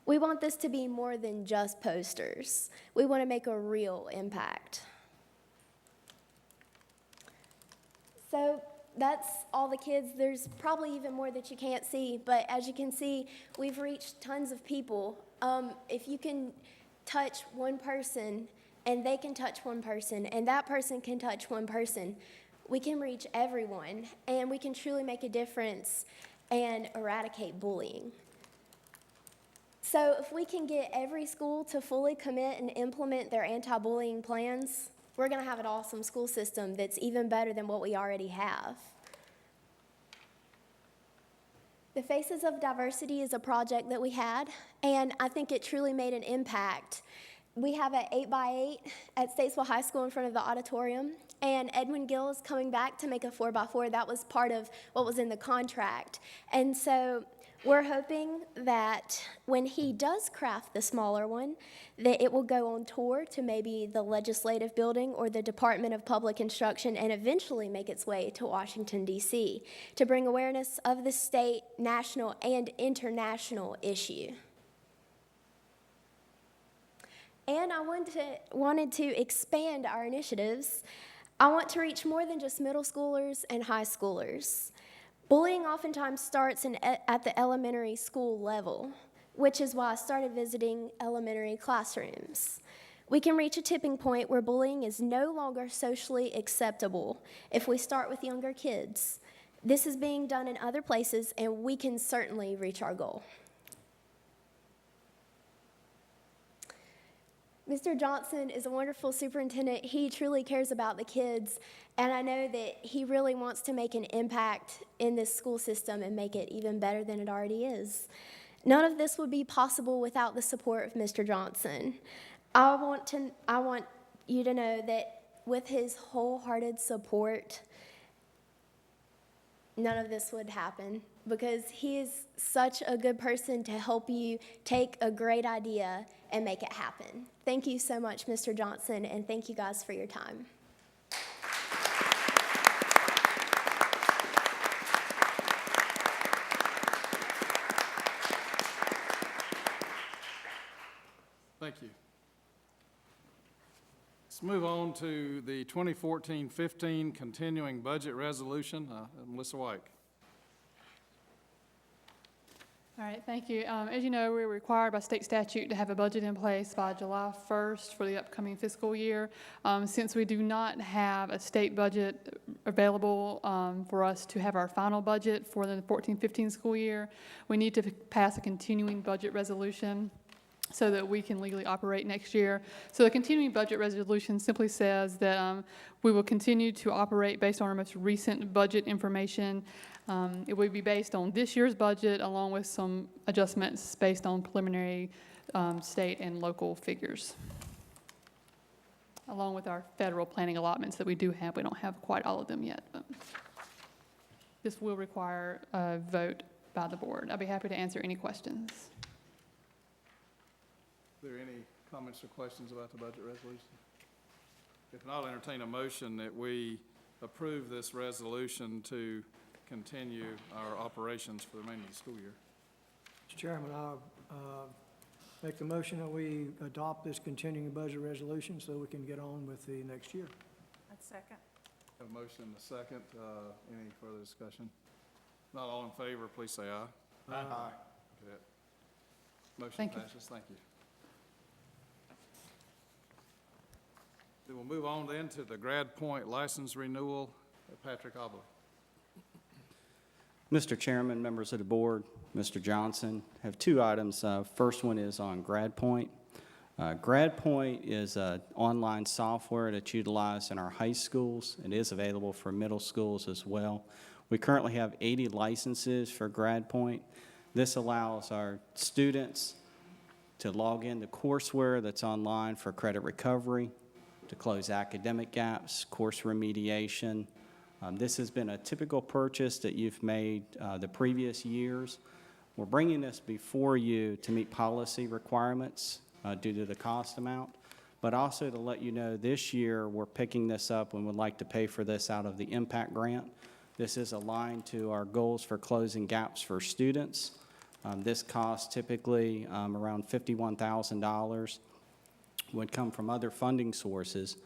We want this to be more than just posters. We want to make a real impact. So that's all the kids. There's probably even more that you can't see, but as you can see, we've reached tons of people. If you can touch one person, and they can touch one person, and that person can touch one person, we can reach everyone, and we can truly make a difference and eradicate bullying. So if we can get every school to fully commit and implement their anti-bullying plans, we're going to have an awesome school system that's even better than what we already have. The Faces of Diversity is a project that we had, and I think it truly made an impact. We have an 8x8 at Statesville High School in front of the auditorium, and Edwin Gill is coming back to make a 4x4. That was part of what was in the contract. And so We're hoping that when he does craft the smaller one, that it will go on tour to maybe the legislative building or the Department of Public Instruction and eventually make its way to Washington, D.C. to bring awareness of the state, national, and international issue. And I wanted to expand our initiatives. I want to reach more than just middle schoolers and high schoolers. Bullying oftentimes starts at the elementary school level, which is why I started visiting elementary classrooms. We can reach a tipping point where bullying is no longer socially acceptable if we start with younger kids. This is being done in other places, and we can certainly reach our goal. Mr. Johnson is a wonderful superintendent. He truly cares about the kids, and I know that he really wants to make an impact in this school system and make it even better than it already is. None of this would be possible without the support of Mr. Johnson. I want you to know that with his wholehearted support, none of this would happen, because he is such a good person to help you take a great idea and make it happen. Thank you so much, Mr. Johnson, and thank you guys for your time. Thank you. Let's move on to the 2014-15 continuing budget resolution. Melissa White. All right, thank you. As you know, we're required by state statute to have a budget in place by July 1st for the upcoming fiscal year. Since we do not have a state budget available for us to have our final budget for the 14-15 school year, we need to pass a continuing budget resolution so that we can legally operate next year. So the continuing budget resolution simply says that we will continue to operate based on our most recent budget information. It will be based on this year's budget along with some adjustments based on preliminary state and local figures, along with our federal planning allotments that we do have. We don't have quite all of them yet. But this will require a vote by the board. I'll be happy to answer any questions. Are there any comments or questions about the budget resolution? If not, I'll entertain a motion that we approve this resolution to continue our operations for the remainder of the school year. Mr. Chairman, I'll make the motion that we adopt this continuing budget resolution so we can get on with the next year. I'd second. Have a motion and a second. Any further discussion? Not all in favor, please say aye. Aye. Okay. Motion passes. Thank you. Then we'll move on then to the Grad Point license renewal. Patrick Obley. Mr. Chairman, members of the board, Mr. Johnson, I have two items. First one is on Grad Point. Grad Point is an online software that's utilized in our high schools. It is available for middle schools as well. We currently have 80 licenses for Grad Point. This allows our students to log into courseware that's online for credit recovery, to close academic gaps, course remediation. This has been a typical purchase that you've made the previous years. We're bringing this before you to meet policy requirements due to the cost amount, but also to let you know this year we're picking this up and would like to pay for this out of the impact grant. This is aligned to our goals for closing gaps for students. This costs typically around $51,000. Would come from other funding sources.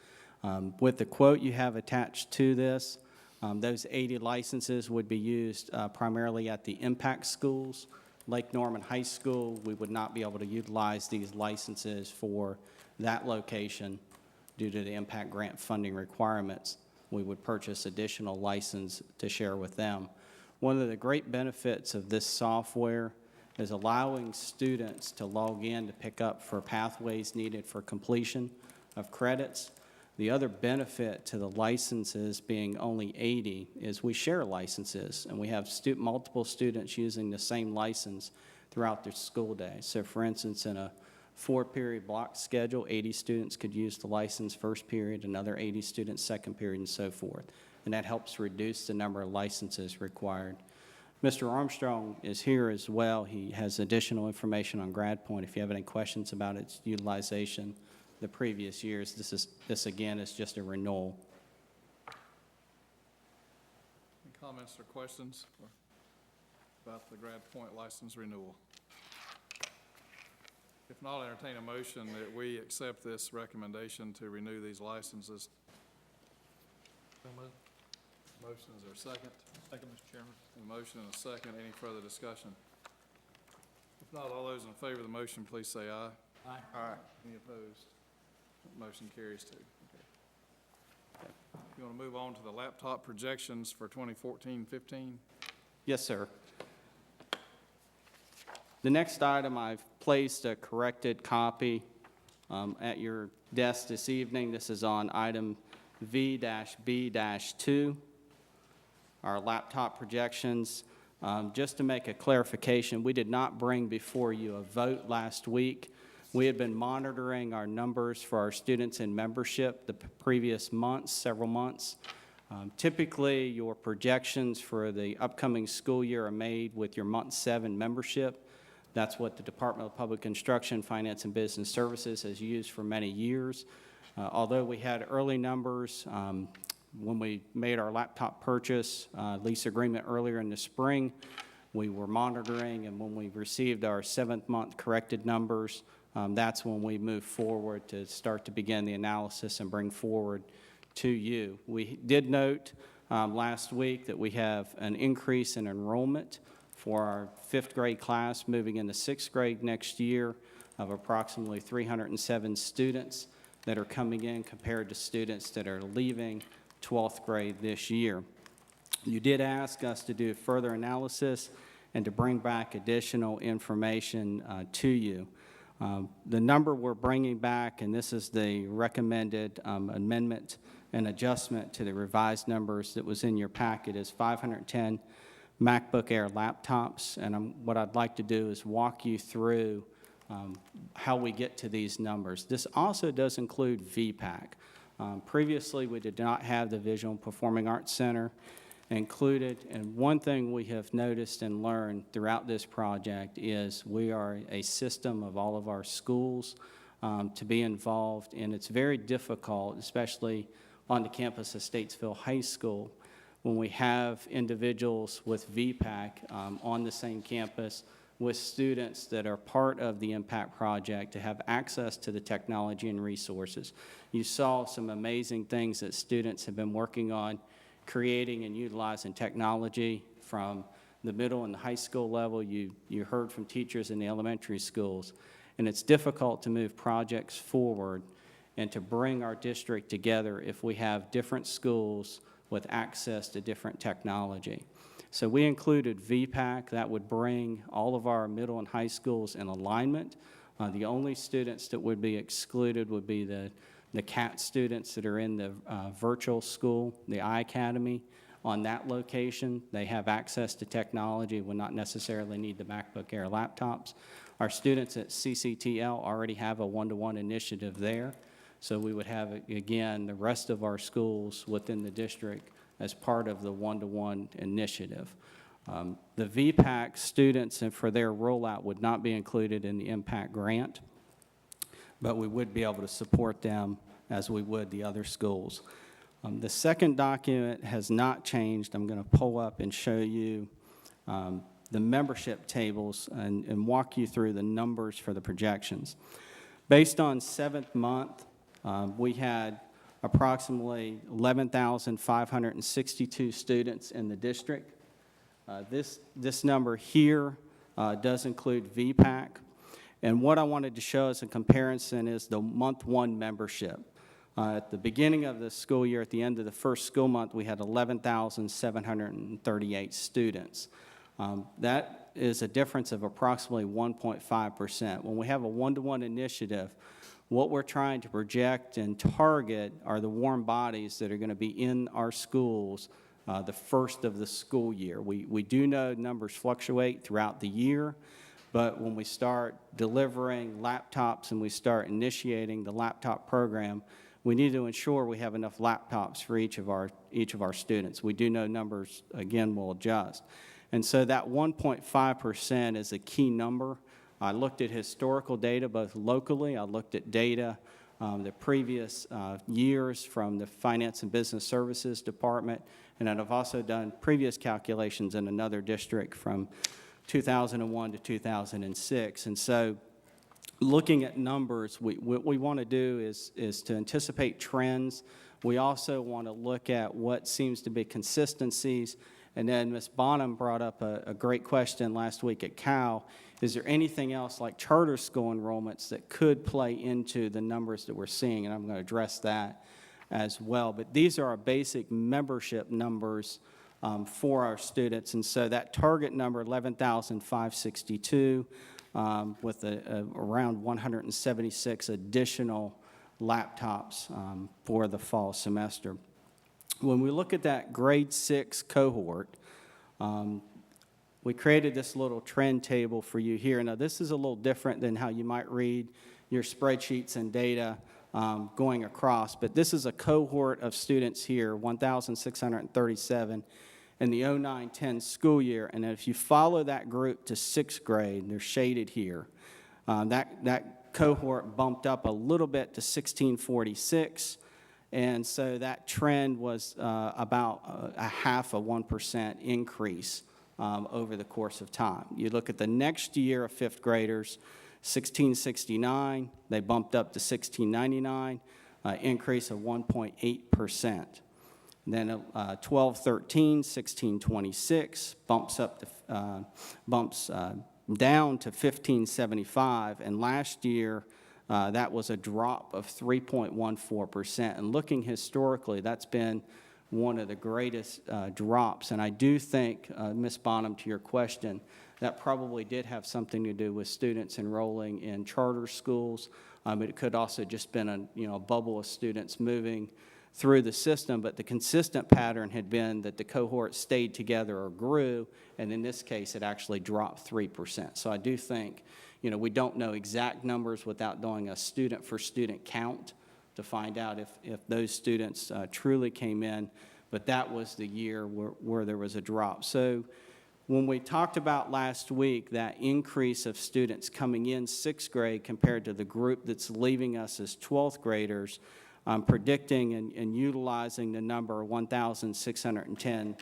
With the quote you have attached to this, those 80 licenses would be used primarily at the impact schools. Lake Norman High School, we would not be able to utilize these licenses for that location due to the impact grant funding requirements. We would purchase additional license to share with them. One of the great benefits of this software is allowing students to log in to pick up for pathways needed for completion of credits. The other benefit to the licenses being only 80 is we share licenses, and we have multiple students using the same license throughout their school day. So for instance, in a 4-period block schedule, 80 students could use the license first period, another 80 students second period, and so forth. And that helps reduce the number of licenses required. Mr. Armstrong is here as well. He has additional information on Grad Point. If you have any questions about its utilization the previous years, this again is just a renewal. Any comments or questions about the Grad Point license renewal? If not, I'll entertain a motion that we accept this recommendation to renew these licenses. Motion, is there a second? Second, Mr. Chairman. A motion and a second. Any further discussion? If not, all those in favor of the motion, please say aye. Aye. Aye. Any opposed? Motion carries too. Okay. You want to move on to the laptop projections for 2014-15? Yes, sir. The next item, I've placed a corrected copy at your desk this evening. This is on item V-B-2, our laptop projections. Just to make a clarification, we did not bring before you a vote last week. We had been monitoring our numbers for our students in membership the previous months, several months. Typically, your projections for the upcoming school year are made with your month 7 membership. That's what the Department of Public Instruction, Finance, and Business Services has used for many years. Although we had early numbers when we made our laptop purchase lease agreement earlier in the spring, we were monitoring, and when we received our 7th month corrected numbers, that's when we moved forward to start to begin the analysis and bring forward to you. We did note last week that we have an increase in enrollment for our 5th grade class moving into 6th grade next year of approximately 307 students that are coming in compared to students that are leaving 12th grade this year. You did ask us to do further analysis and to bring back additional information to you. The number we're bringing back, and this is the recommended amendment and adjustment to the revised numbers that was in your packet, is 510 MacBook Air laptops, and what I'd like to do is walk you through how we get to these numbers. This also does include VPAC. Previously, we did not have the Visual and Performing Arts Center included, and one thing we have noticed and learned throughout this project is we are a system of all of our schools to be involved, and it's very difficult, especially on the campus of Statesville High School, when we have individuals with VPAC on the same campus with students that are part of the Impact Project to have access to the technology and resources. You saw some amazing things that students have been working on, creating and utilizing technology from the middle and the high school level. You heard from teachers in the elementary schools. And it's difficult to move projects forward and to bring our district together if we have different schools with access to different technology. So we included VPAC. That would bring all of our middle and high schools in alignment. The only students that would be excluded would be the CAT students that are in the virtual school, the iAcademy. On that location, they have access to technology, would not necessarily need the MacBook Air laptops. Our students at CCTL already have a one-to-one initiative there. So we would have, again, the rest of our schools within the district as part of the one-to-one initiative. The VPAC students and for their rollout would not be included in the impact grant, but we would be able to support them as we would the other schools. The second document has not changed. I'm going to pull up and show you the membership tables and walk you through the numbers for the projections. Based on 7th month, we had approximately 11,562 students in the district. This number here does include VPAC. And what I wanted to show as a comparison is the month 1 membership. At the beginning of the school year, at the end of the first school month, we had 11,738 students. That is a difference of approximately 1.5%. When we have a one-to-one initiative, what we're trying to project and target are the warm bodies that are going to be in our schools the first of the school year. We do know numbers fluctuate throughout the year, but when we start delivering laptops and we start initiating the laptop program, we need to ensure we have enough laptops for each of our students. We do know numbers, again, will adjust. And so that 1.5% is a key number. I looked at historical data both locally, I looked at data the previous years from the Finance and Business Services Department, and then I've also done previous calculations in another district from 2001 to 2006. And so looking at numbers, what we want to do is to anticipate trends. We also want to look at what seems to be consistencies. And then Ms. Bonham brought up a great question last week at Cal. Is there anything else like charter school enrollments that could play into the numbers that we're seeing? And I'm going to address that as well. But these are our basic membership numbers for our students. And so that target number, 11,562, with around 176 additional laptops for the fall semester. When we look at that grade 6 cohort, we created this little trend table for you here. Now, this is a little different than how you might read your spreadsheets and data going across, but this is a cohort of students here, 1,637 in the 09-10 school year. And if you follow that group to 6th grade, they're shaded here, that cohort bumped up a little bit to 1,646. And so that trend was about a 0.5% increase over the course of time. You look at the next year of 5th graders, 1669, they bumped up to 1699, increase of 1.8%. Then 1213, 1626, bumps down to 1575, and last year that was a drop of 3.14%. And looking historically, that's been one of the greatest drops. And I do think, Ms. Bonham, to your question, that probably did have something to do with students enrolling in charter schools. It could also just been a bubble of students moving through the system, but the consistent pattern had been that the cohort stayed together or grew, and in this case, it actually dropped 3%. So I do think, we don't know exact numbers without doing a student-for-student count to find out if those students truly came in, but that was the year where there was a drop. So when we talked about last week that increase of students coming in 6th grade compared to the group that's leaving us as 12th graders, I'm predicting and utilizing the number 1,610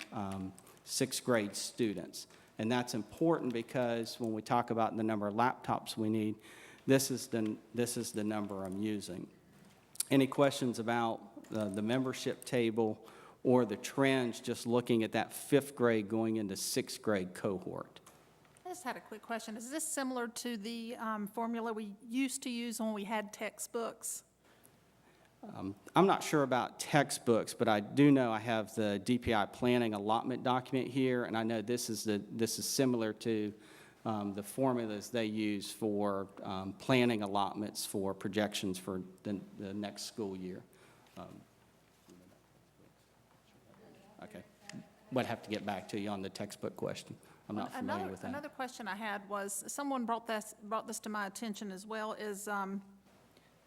6th grade students. And that's important because when we talk about the number of laptops we need, this is the number I'm using. Any questions about the membership table or the trends just looking at that 5th grade going into 6th grade cohort? I just had a quick question. Is this similar to the formula we used to use when we had textbooks? I'm not sure about textbooks, but I do know I have the DPI planning allotment document here, and I know this is similar to the formulas they use for planning allotments for projections for the next school year. Okay, would have to get back to you on the textbook question. I'm not familiar with that. Another question I had was, someone brought this to my attention as well, is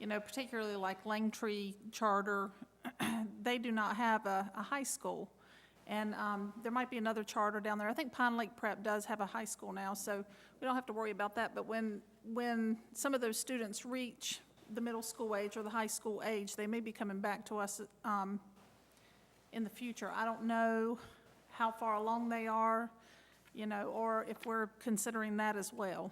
particularly like Langtree Charter, they do not have a high school. And there might be another charter down there. I think Pine Lake Prep does have a high school now, so we don't have to worry about that. But when some of those students reach the middle school age or the high school age, they may be coming back to us in the future. I don't know how far along they are, or if we're considering that as well.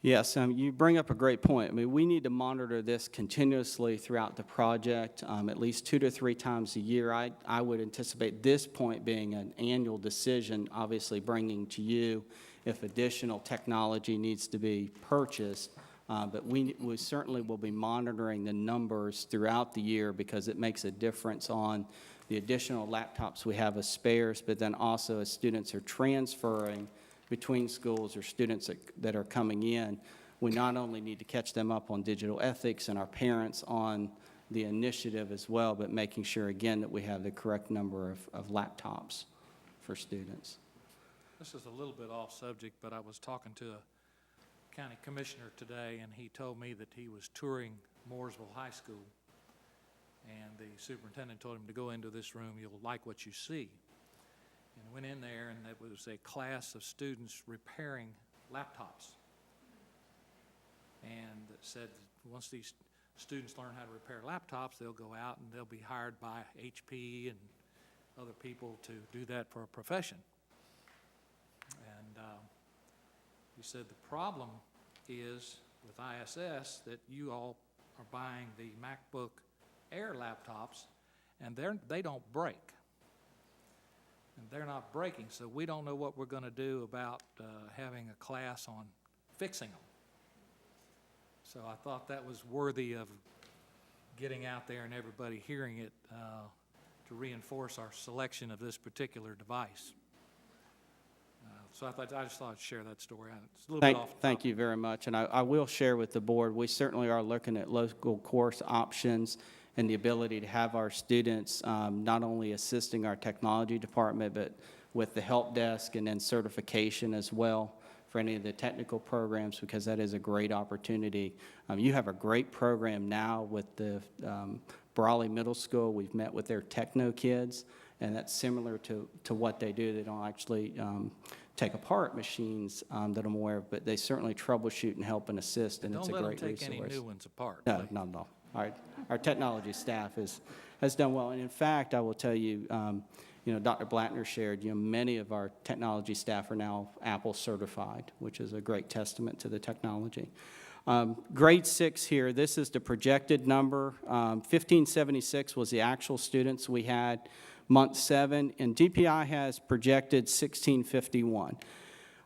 Yes, you bring up a great point. I mean, we need to monitor this continuously throughout the project, at least 2 to 3 times a year. I would anticipate this point being an annual decision, obviously bringing to you if additional technology needs to be purchased. But we certainly will be monitoring the numbers throughout the year because it makes a difference on the additional laptops we have as spares, but then also as students are transferring between schools or students that are coming in, we not only need to catch them up on digital ethics and our parents on the initiative as well, but making sure, again, that we have the correct number of laptops for students. This is a little bit off subject, but I was talking to a county commissioner today, and he told me that he was touring Mooresville High School, and the superintendent told him to go into this room, you'll like what you see. and went in there, and there was a class of students repairing laptops. And it said that once these students learn how to repair laptops, they'll go out and they'll be hired by HP and other people to do that for a profession. And he said the problem is with ISS that you all are buying the MacBook Air laptops, and they don't break. And they're not breaking, so we don't know what we're going to do about having a class on fixing them. So I thought that was worthy of getting out there and everybody hearing it to reinforce our selection of this particular device. So I just thought I'd share that story. It's a little bit off the Thank top. you very much, and I will share with the board, we certainly are looking at local course options and the ability to have our students not only assisting our technology department, but with the help desk and then certification as well for any of the technical programs, because that is a great opportunity. You have a great program now with the Brawley Middle School. We've met with their techno kids, and that's similar to what they do. They don't actually take apart machines that I'm aware of, but they certainly troubleshoot and help and assist, and it's a great resource. Don't let them take any new ones apart. No, please. not at all. Our technology staff has done well, and in fact, I will tell you, Dr. Blattner shared, many of our technology staff are now Apple certified, which is a great testament to the technology. Grade 6 here, this is the projected number. 1576 was the actual students we had month 7, and DPI has projected 1651.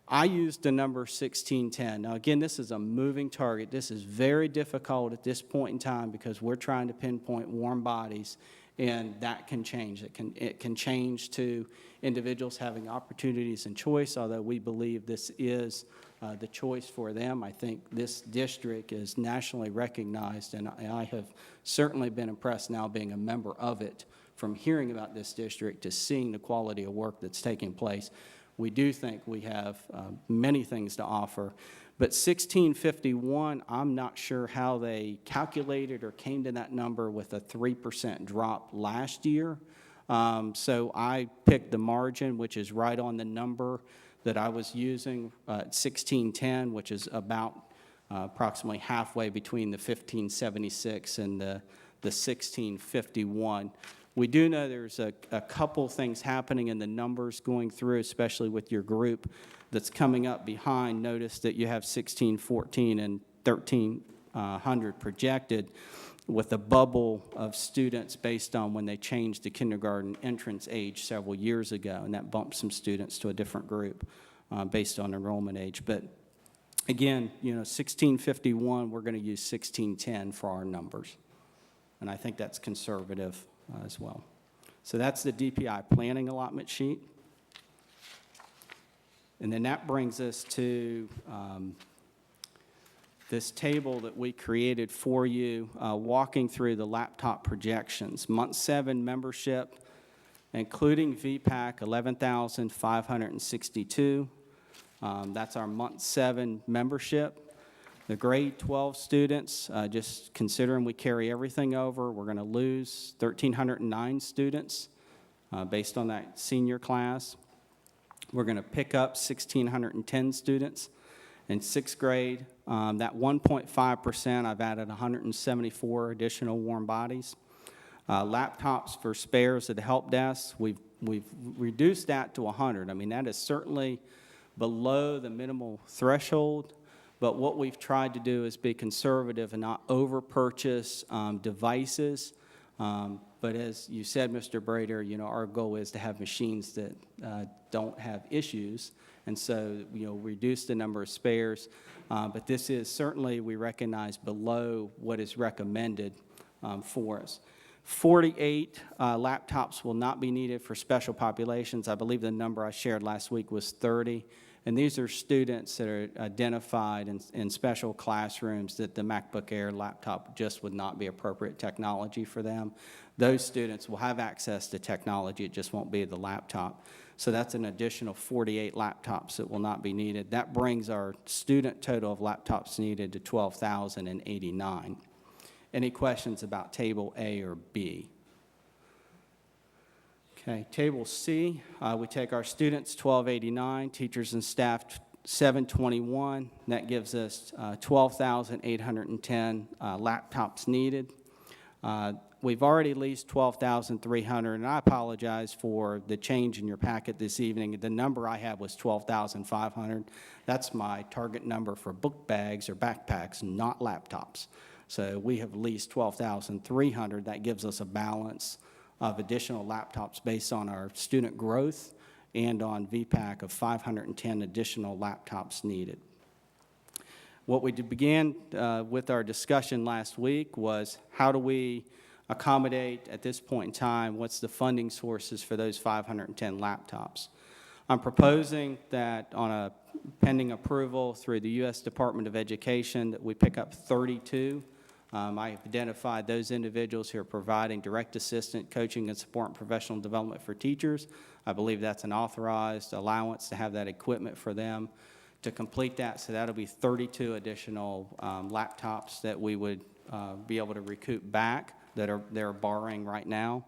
I used the number 1610. Now, again, this is a moving target. This is very difficult at this point in time because we're trying to pinpoint warm bodies, and that can change. It can change to individuals having opportunities and choice, although we believe this is the choice for them. I think this district is nationally recognized, and I have certainly been impressed now being a member of it, from hearing about this district to seeing the quality of work that's taking place. We do think we have many things to offer. But 1651, I'm not sure how they calculated or came to that number with a 3% drop last year. So I picked the margin, which is right on the number that I was using, 1610, which is about approximately halfway between the 1576 and the 1651. We do know there's a couple things happening in the numbers going through, especially with your group that's coming up behind. Notice that you have 1614 and 1300 projected with a bubble of students based on when they changed the kindergarten entrance age several years ago, and that bumped some students to a different group based on enrollment age. But again, 1651, we're going to use 1610 for our numbers, and I think that's conservative as well. So that's the DPI planning allotment sheet. And then that brings us to this table that we created for you, walking through the laptop projections. Month 7 membership, including VPAC, 11,562. That's our month 7 membership. The grade 12 students, just considering we carry everything over, we're going to lose 1,309 students based on that senior class. We're going to pick up 1,610 students in 6th grade. That 1.5%, I've added 174 additional warm bodies. Laptops for spares at the help desk, we've reduced that to 100. I mean, that is certainly below the minimal threshold. But what we've tried to do is be conservative and not over-purchase devices. But as you said, Mr. Brader, our goal is to have machines that don't have issues. And so, reduce the number of spares. But this is certainly, we recognize, below what is recommended for us. 48 laptops will not be needed for special populations. I believe the number I shared last week was 30. And these are students that are identified in special classrooms that the MacBook Air laptop just would not be appropriate technology for them. Those students will have access to technology, it just won't be the laptop. So that's an additional 48 laptops that will not be needed. That brings our student total of laptops needed to 12,089. Any questions about table A or B? Okay, Table C, we take our students, 1289, teachers and staff, 721. That gives us 12,810 laptops needed. We've already leased 12,300, and I apologize for the change in your packet this evening. The number I had was 12,500. That's my target number for book bags or backpacks, not laptops. So we have leased 12,300. That gives us a balance of additional laptops based on our student growth and on VPAC of 510 additional laptops needed. What we began with our discussion last week was how do we accommodate at this point in time, what's the funding sources for those 510 laptops. I'm proposing that on a pending approval through the U.S. Department of Education that we pick up 32. I have identified those individuals who are providing direct assistance, coaching, and support and professional development for teachers. I believe that's an authorized allowance to have that equipment for them to complete that. So that'll be 32 additional laptops that we would be able to recoup back that they're borrowing right now.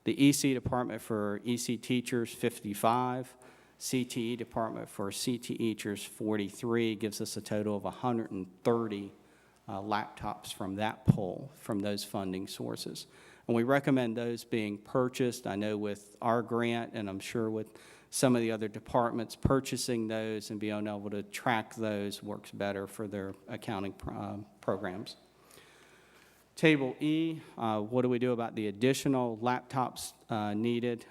The EC department for EC teachers, 55. CTE department for CTE teachers, 43, gives us a total of 130 laptops from that pool, from those funding sources. And we recommend those being purchased. I know with our grant, and I'm sure with some of the other departments, purchasing those and being able to track those works better for their accounting programs. Table E, what do we do about the additional laptops needed?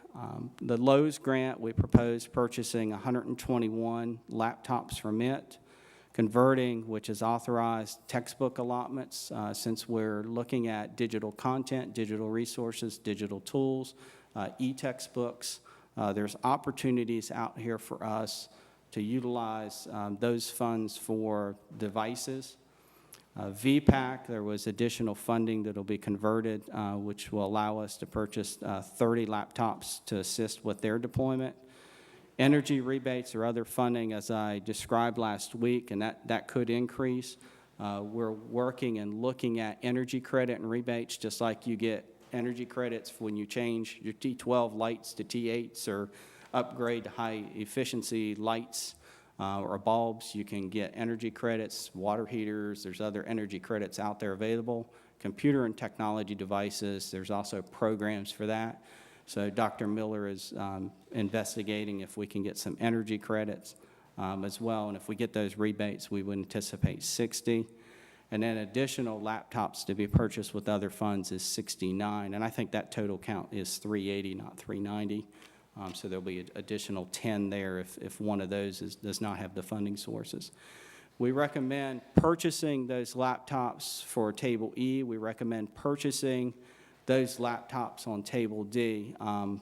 The Lowe's grant, we proposed purchasing 121 laptops from it, converting, which is authorized textbook allotments, since we're looking at digital content, digital resources, digital tools, e-textbooks. There's opportunities out here for us to utilize those funds for devices. VPAC, there was additional funding that will be converted, which will allow us to purchase 30 laptops to assist with their deployment. Energy rebates or other funding, as I described last week, and that could increase. We're working and looking at energy credit and rebates, just like you get energy credits when you change your T12 lights to T8s or upgrade to high efficiency lights. Or bulbs, you can get energy credits, water heaters, there's other energy credits out there available. Computer and technology devices, there's also programs for that. So Dr. Miller is investigating if we can get some energy credits as well, and if we get those rebates, we would anticipate 60. And then additional laptops to be purchased with other funds is 69, and I think that total count is 380, not 390. So there'll be an additional 10 there if one of those does not have the funding sources. We recommend purchasing those laptops for Table E. We recommend purchasing those laptops on Table D, and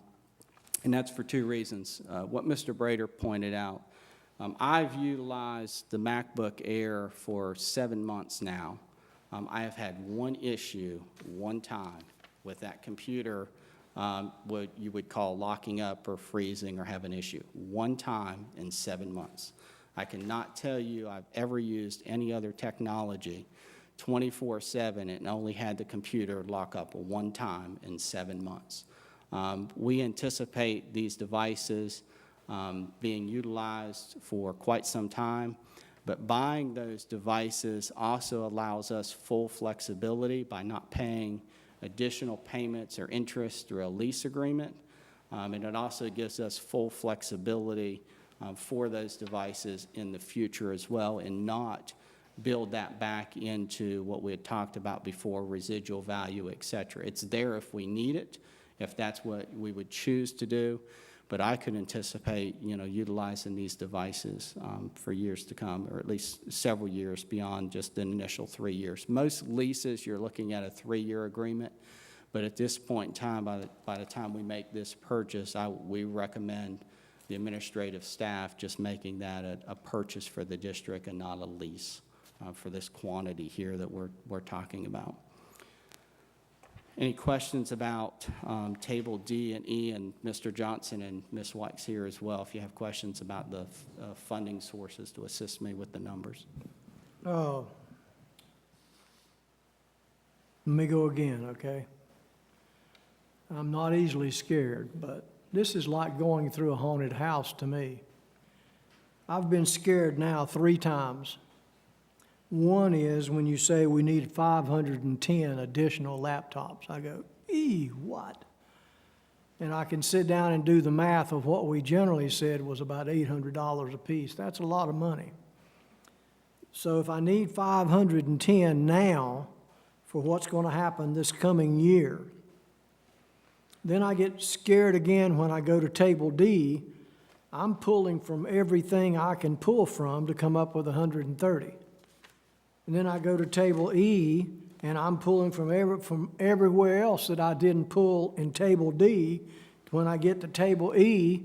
that's for two reasons. What Mr. Brader pointed out, I've utilized the MacBook Air for 7 months now. I have had one issue one time with that computer, what you would call locking up or freezing or have an issue. One time in 7 months. I cannot tell you I've ever used any other technology 24/7 and only had the computer lock up one time in 7 months. We anticipate these devices being utilized for quite some time, but buying those devices also allows us full flexibility by not paying additional payments or interest through a lease agreement, and it also gives us full flexibility for those devices in the future as well, and not build that back into what we had talked about before, residual value, et cetera. It's there if we need it, if that's what we would choose to do, but I could anticipate, utilizing these devices for years to come, or at least several years beyond just the initial 3 years. Most leases, you're looking at a 3-year agreement, but at this point in time, by the time we make this purchase, we recommend the administrative staff just making that a purchase for the district and not a lease for this quantity here that we're talking about. Any questions about Table D and E? And Mr. Johnson and Ms. White's here as well, if you have questions about the funding sources to assist me with the numbers. Let me go again, okay? I'm not easily scared, but this is like going through a haunted house to me. I've been scared now 3 times. One is when you say we need 510 additional laptops. I go, what? And I can sit down and do the math of what we generally said was about $800 a piece. That's a lot of money. So if I need 510 now for what's going to happen this coming year, then I get scared again when I go to Table D. I'm pulling from everything I can pull from to come up with 130. And then I go to Table E, and I'm pulling from everywhere else that I didn't pull in Table D when I get to Table E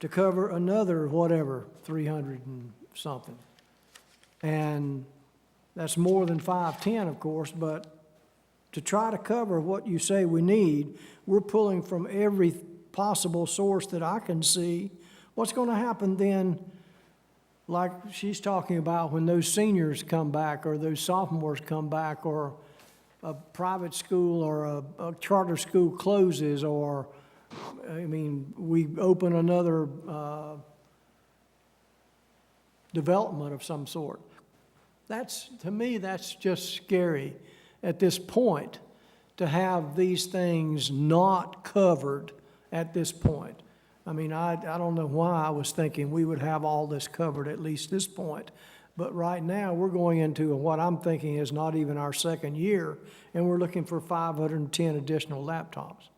to cover another whatever, 300 and something. And that's more than 510, of course, but to try to cover what you say we need, we're pulling from every possible source that I can see. What's going to happen then, like she's talking about, when those seniors come back or those sophomores come back or a private school or a charter school closes or, I mean, we open another development of some sort. To me, that's just scary at this point to have these things not covered at this point. I mean, I don't know why I was thinking we would have all this covered at least this point. But right now, we're going into what I'm thinking is not even our second year, and we're looking for 510 additional laptops.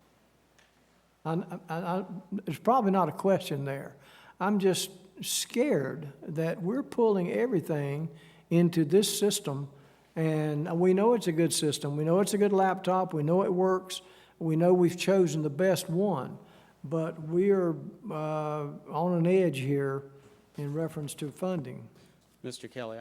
There's probably not a question there. I'm just scared that we're pulling everything into this system, and we know it's a good system. We know it's a good laptop. We know it works. We know we've chosen the best one, but we are on an edge here in reference to funding. Mr. Kelly,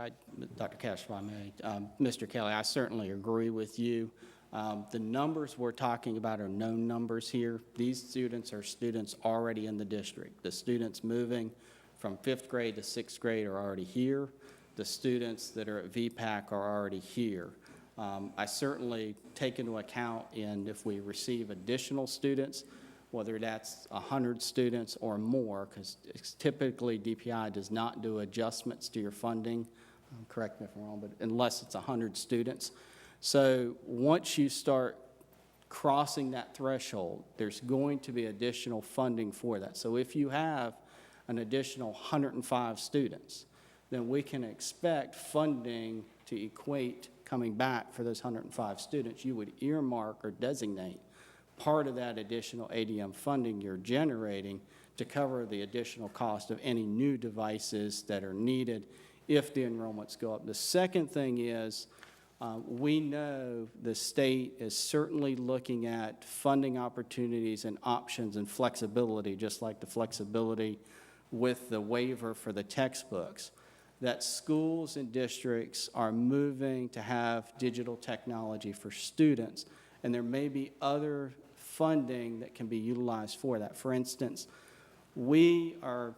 Dr. Cash, if I may, Mr. Kelly, I certainly agree with you. The numbers we're talking about are known numbers here. These students are students already in the district. The students moving from 5th grade to 6th grade are already here. The students that are at VPAC are already here. I certainly take into account, and if we receive additional students, whether that's 100 students or more, because typically DPI does not do adjustments to your funding, correct me if I'm wrong, but unless it's 100 students. So once you start crossing that threshold, there's going to be additional funding for that. So if you have an additional 105 students, then we can expect funding to equate coming back for those 105 students. You would earmark or designate part of that additional ADM funding you're generating to cover the additional cost of any new devices that are needed if the enrollments go up. The second thing is, we know the state is certainly looking at funding opportunities and options and flexibility, just like the flexibility with the waiver for the textbooks, that schools and districts are moving to have digital technology for students, and there may be other funding that can be utilized for that. For instance, we are,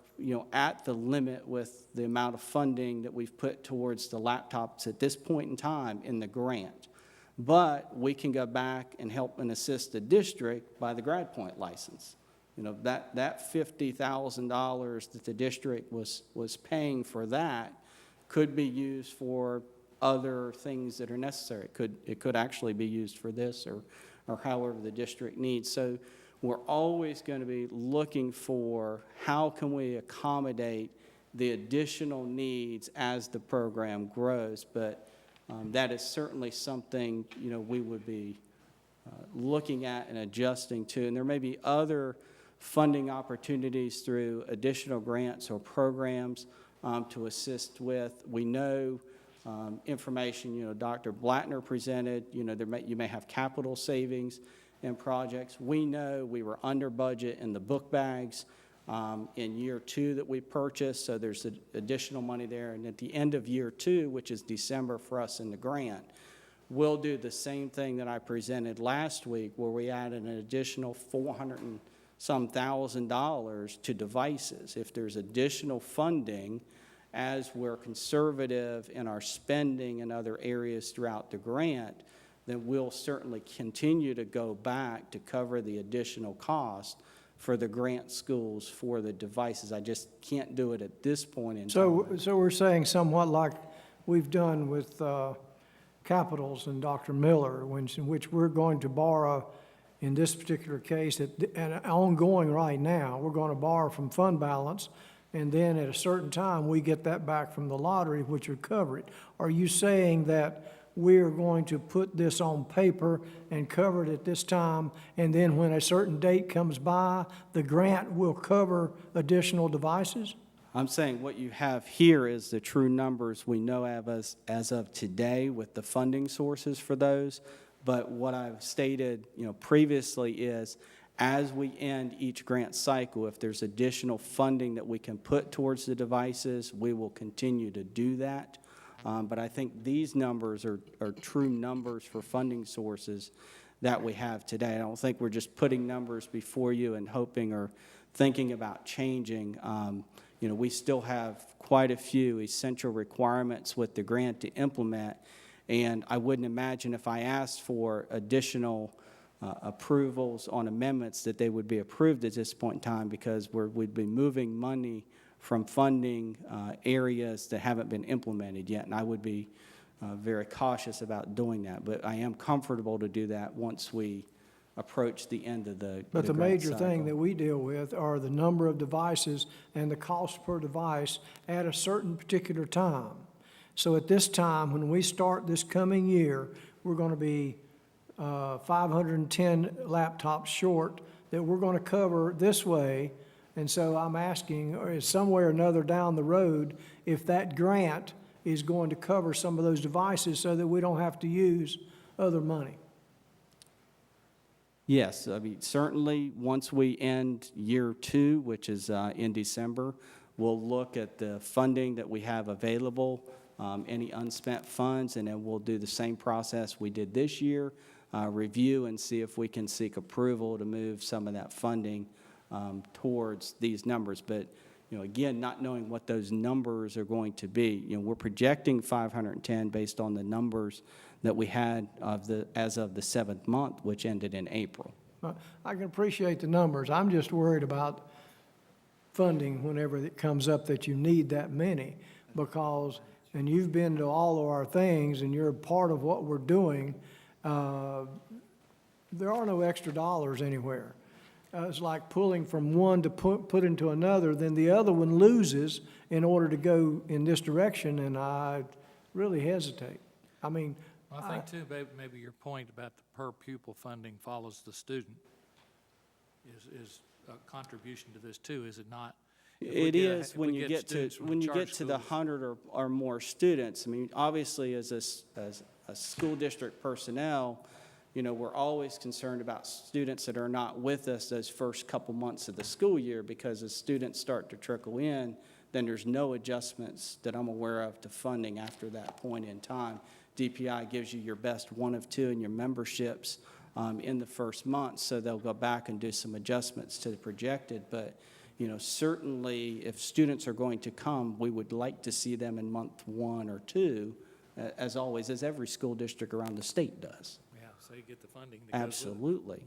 at the limit with the amount of funding that we've put towards the laptops at this point in time in the grant. But we can go back and help and assist the district by the grad point license. That $50,000 that the district was paying for that could be used for other things that are necessary. It could actually be used for this or however the district needs. So we're always going to be looking for how can we accommodate the additional needs as the program grows. But that is certainly something we would be looking at and adjusting to. And there may be other funding opportunities through additional grants or programs to assist with. We know information, Dr. Blattner presented, you may have capital savings in projects. We know we were under budget in the book bags in year 2 that we purchased, so there's additional money there. And at the end of year 2, which is December for us in the grant, we'll do the same thing that I presented last week, where we added an additional $400,000 to devices. If there's additional funding, as we're conservative in our spending in other areas throughout the grant, then we'll certainly continue to go back to cover the additional cost for the grant schools for the devices. I just can't do it at this point in time. So we're saying somewhat like we've done with Capitals and Dr. Miller, in which we're going to borrow, in this particular case, and ongoing right now, we're going to borrow from fund balance, and then at a certain time, we get that back from the lottery, which would cover it. Are you saying that we're going to put this on paper and cover it at this time, and then when a certain date comes by, the grant will cover additional devices? I'm saying what you have here is the true numbers we know as of today with the funding sources for those. But what I've stated, previously is as we end each grant cycle, if there's additional funding that we can put towards the devices, we will continue to do that. But I think these numbers are true numbers for funding sources that we have today. I don't think we're just putting numbers before you and hoping or thinking about changing. We still have quite a few essential requirements with the grant to implement, and I wouldn't imagine if I asked for additional approvals on amendments that they would be approved at this point in time, because we'd be moving money from funding areas that haven't been implemented yet, and I would be very cautious about doing that. But I am comfortable to do that once we approach the end of the But the grant major thing cycle. that we deal with are the number of devices and the cost per device at a certain particular time. So at this time, when we start this coming year, we're going to be 510 laptops short that we're going to cover this way. And so I'm asking, is somewhere or another down the road, if that grant is going to cover some of those devices so that we don't have to use other money? Yes, I mean, certainly, once we end year 2, which is in December, we'll look at the funding that we have available, any unspent funds, and then we'll do the same process we did this year, review and see if we can seek approval to move some of that funding towards these numbers. But, again, not knowing what those numbers are going to be, we're projecting 510 based on the numbers that we had as of the 7th month, which ended in April. I can appreciate the numbers. I'm just worried about funding whenever it comes up that you need that many, because, and you've been to all of our things and you're a part of what we're doing, there are no extra dollars anywhere. It's like pulling from one to put into another, then the other one loses in order to go in this direction, and I really hesitate. I mean, I think too, maybe your point about the per pupil funding follows the student is a contribution to this too, is it not? It is when you get to the 100 or more students. I mean, obviously, as a school district personnel, we're always concerned about students that are not with us those first couple months of the school year, because as students start to trickle in, then there's no adjustments that I'm aware of to funding after that point in time. DPI gives you your best one of two in your memberships in the first month, so they'll go back and do some adjustments to the projected. But, certainly if students are going to come, we would like to see them in month 1 or 2, as always, as every school district around the state does. Yeah, so you get the funding that goes with it. Absolutely.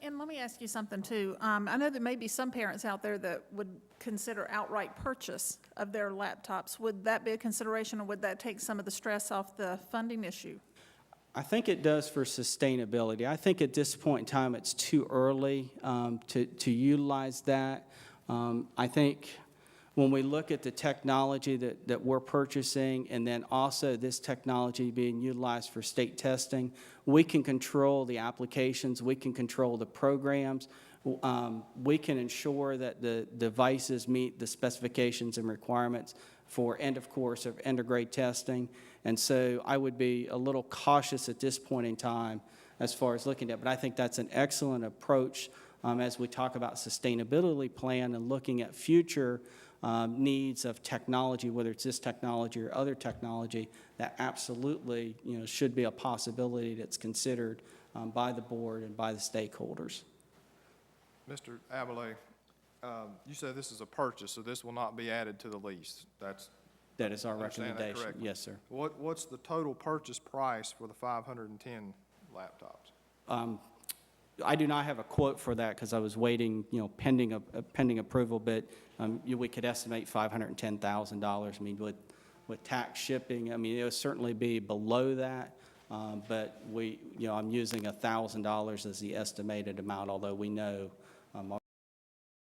And let me ask you something, too. I know there may be some parents out there that would consider outright purchase of their laptops. Would that be a consideration, or would that take some of the stress off the funding issue? I think it does for sustainability. I think at this point in time, it's too early to utilize that. I think when we look at the technology that we're purchasing, and then also this technology being utilized for state testing, we can control the applications, we can control the programs, we can ensure that the devices meet the specifications and requirements for end of course or end of grade testing. And so I would be a little cautious at this point in time as far as looking at it. But I think that's an excellent approach as we talk about sustainability plan and looking at future needs of technology, whether it's this technology or other technology, that absolutely should be a possibility that's considered by the board and by the stakeholders. Mr. Abilene, you said this is a purchase, so this will not be added to the lease. That is our Understand that recommendation. correctly? Yes, sir. What's the total purchase price for the 510 laptops? I do not have a quote for that because I was waiting, pending approval, but we could estimate $510,000. I mean, with tax shipping, I mean, it would certainly be below that, but I'm using $1,000 as the estimated amount, although we know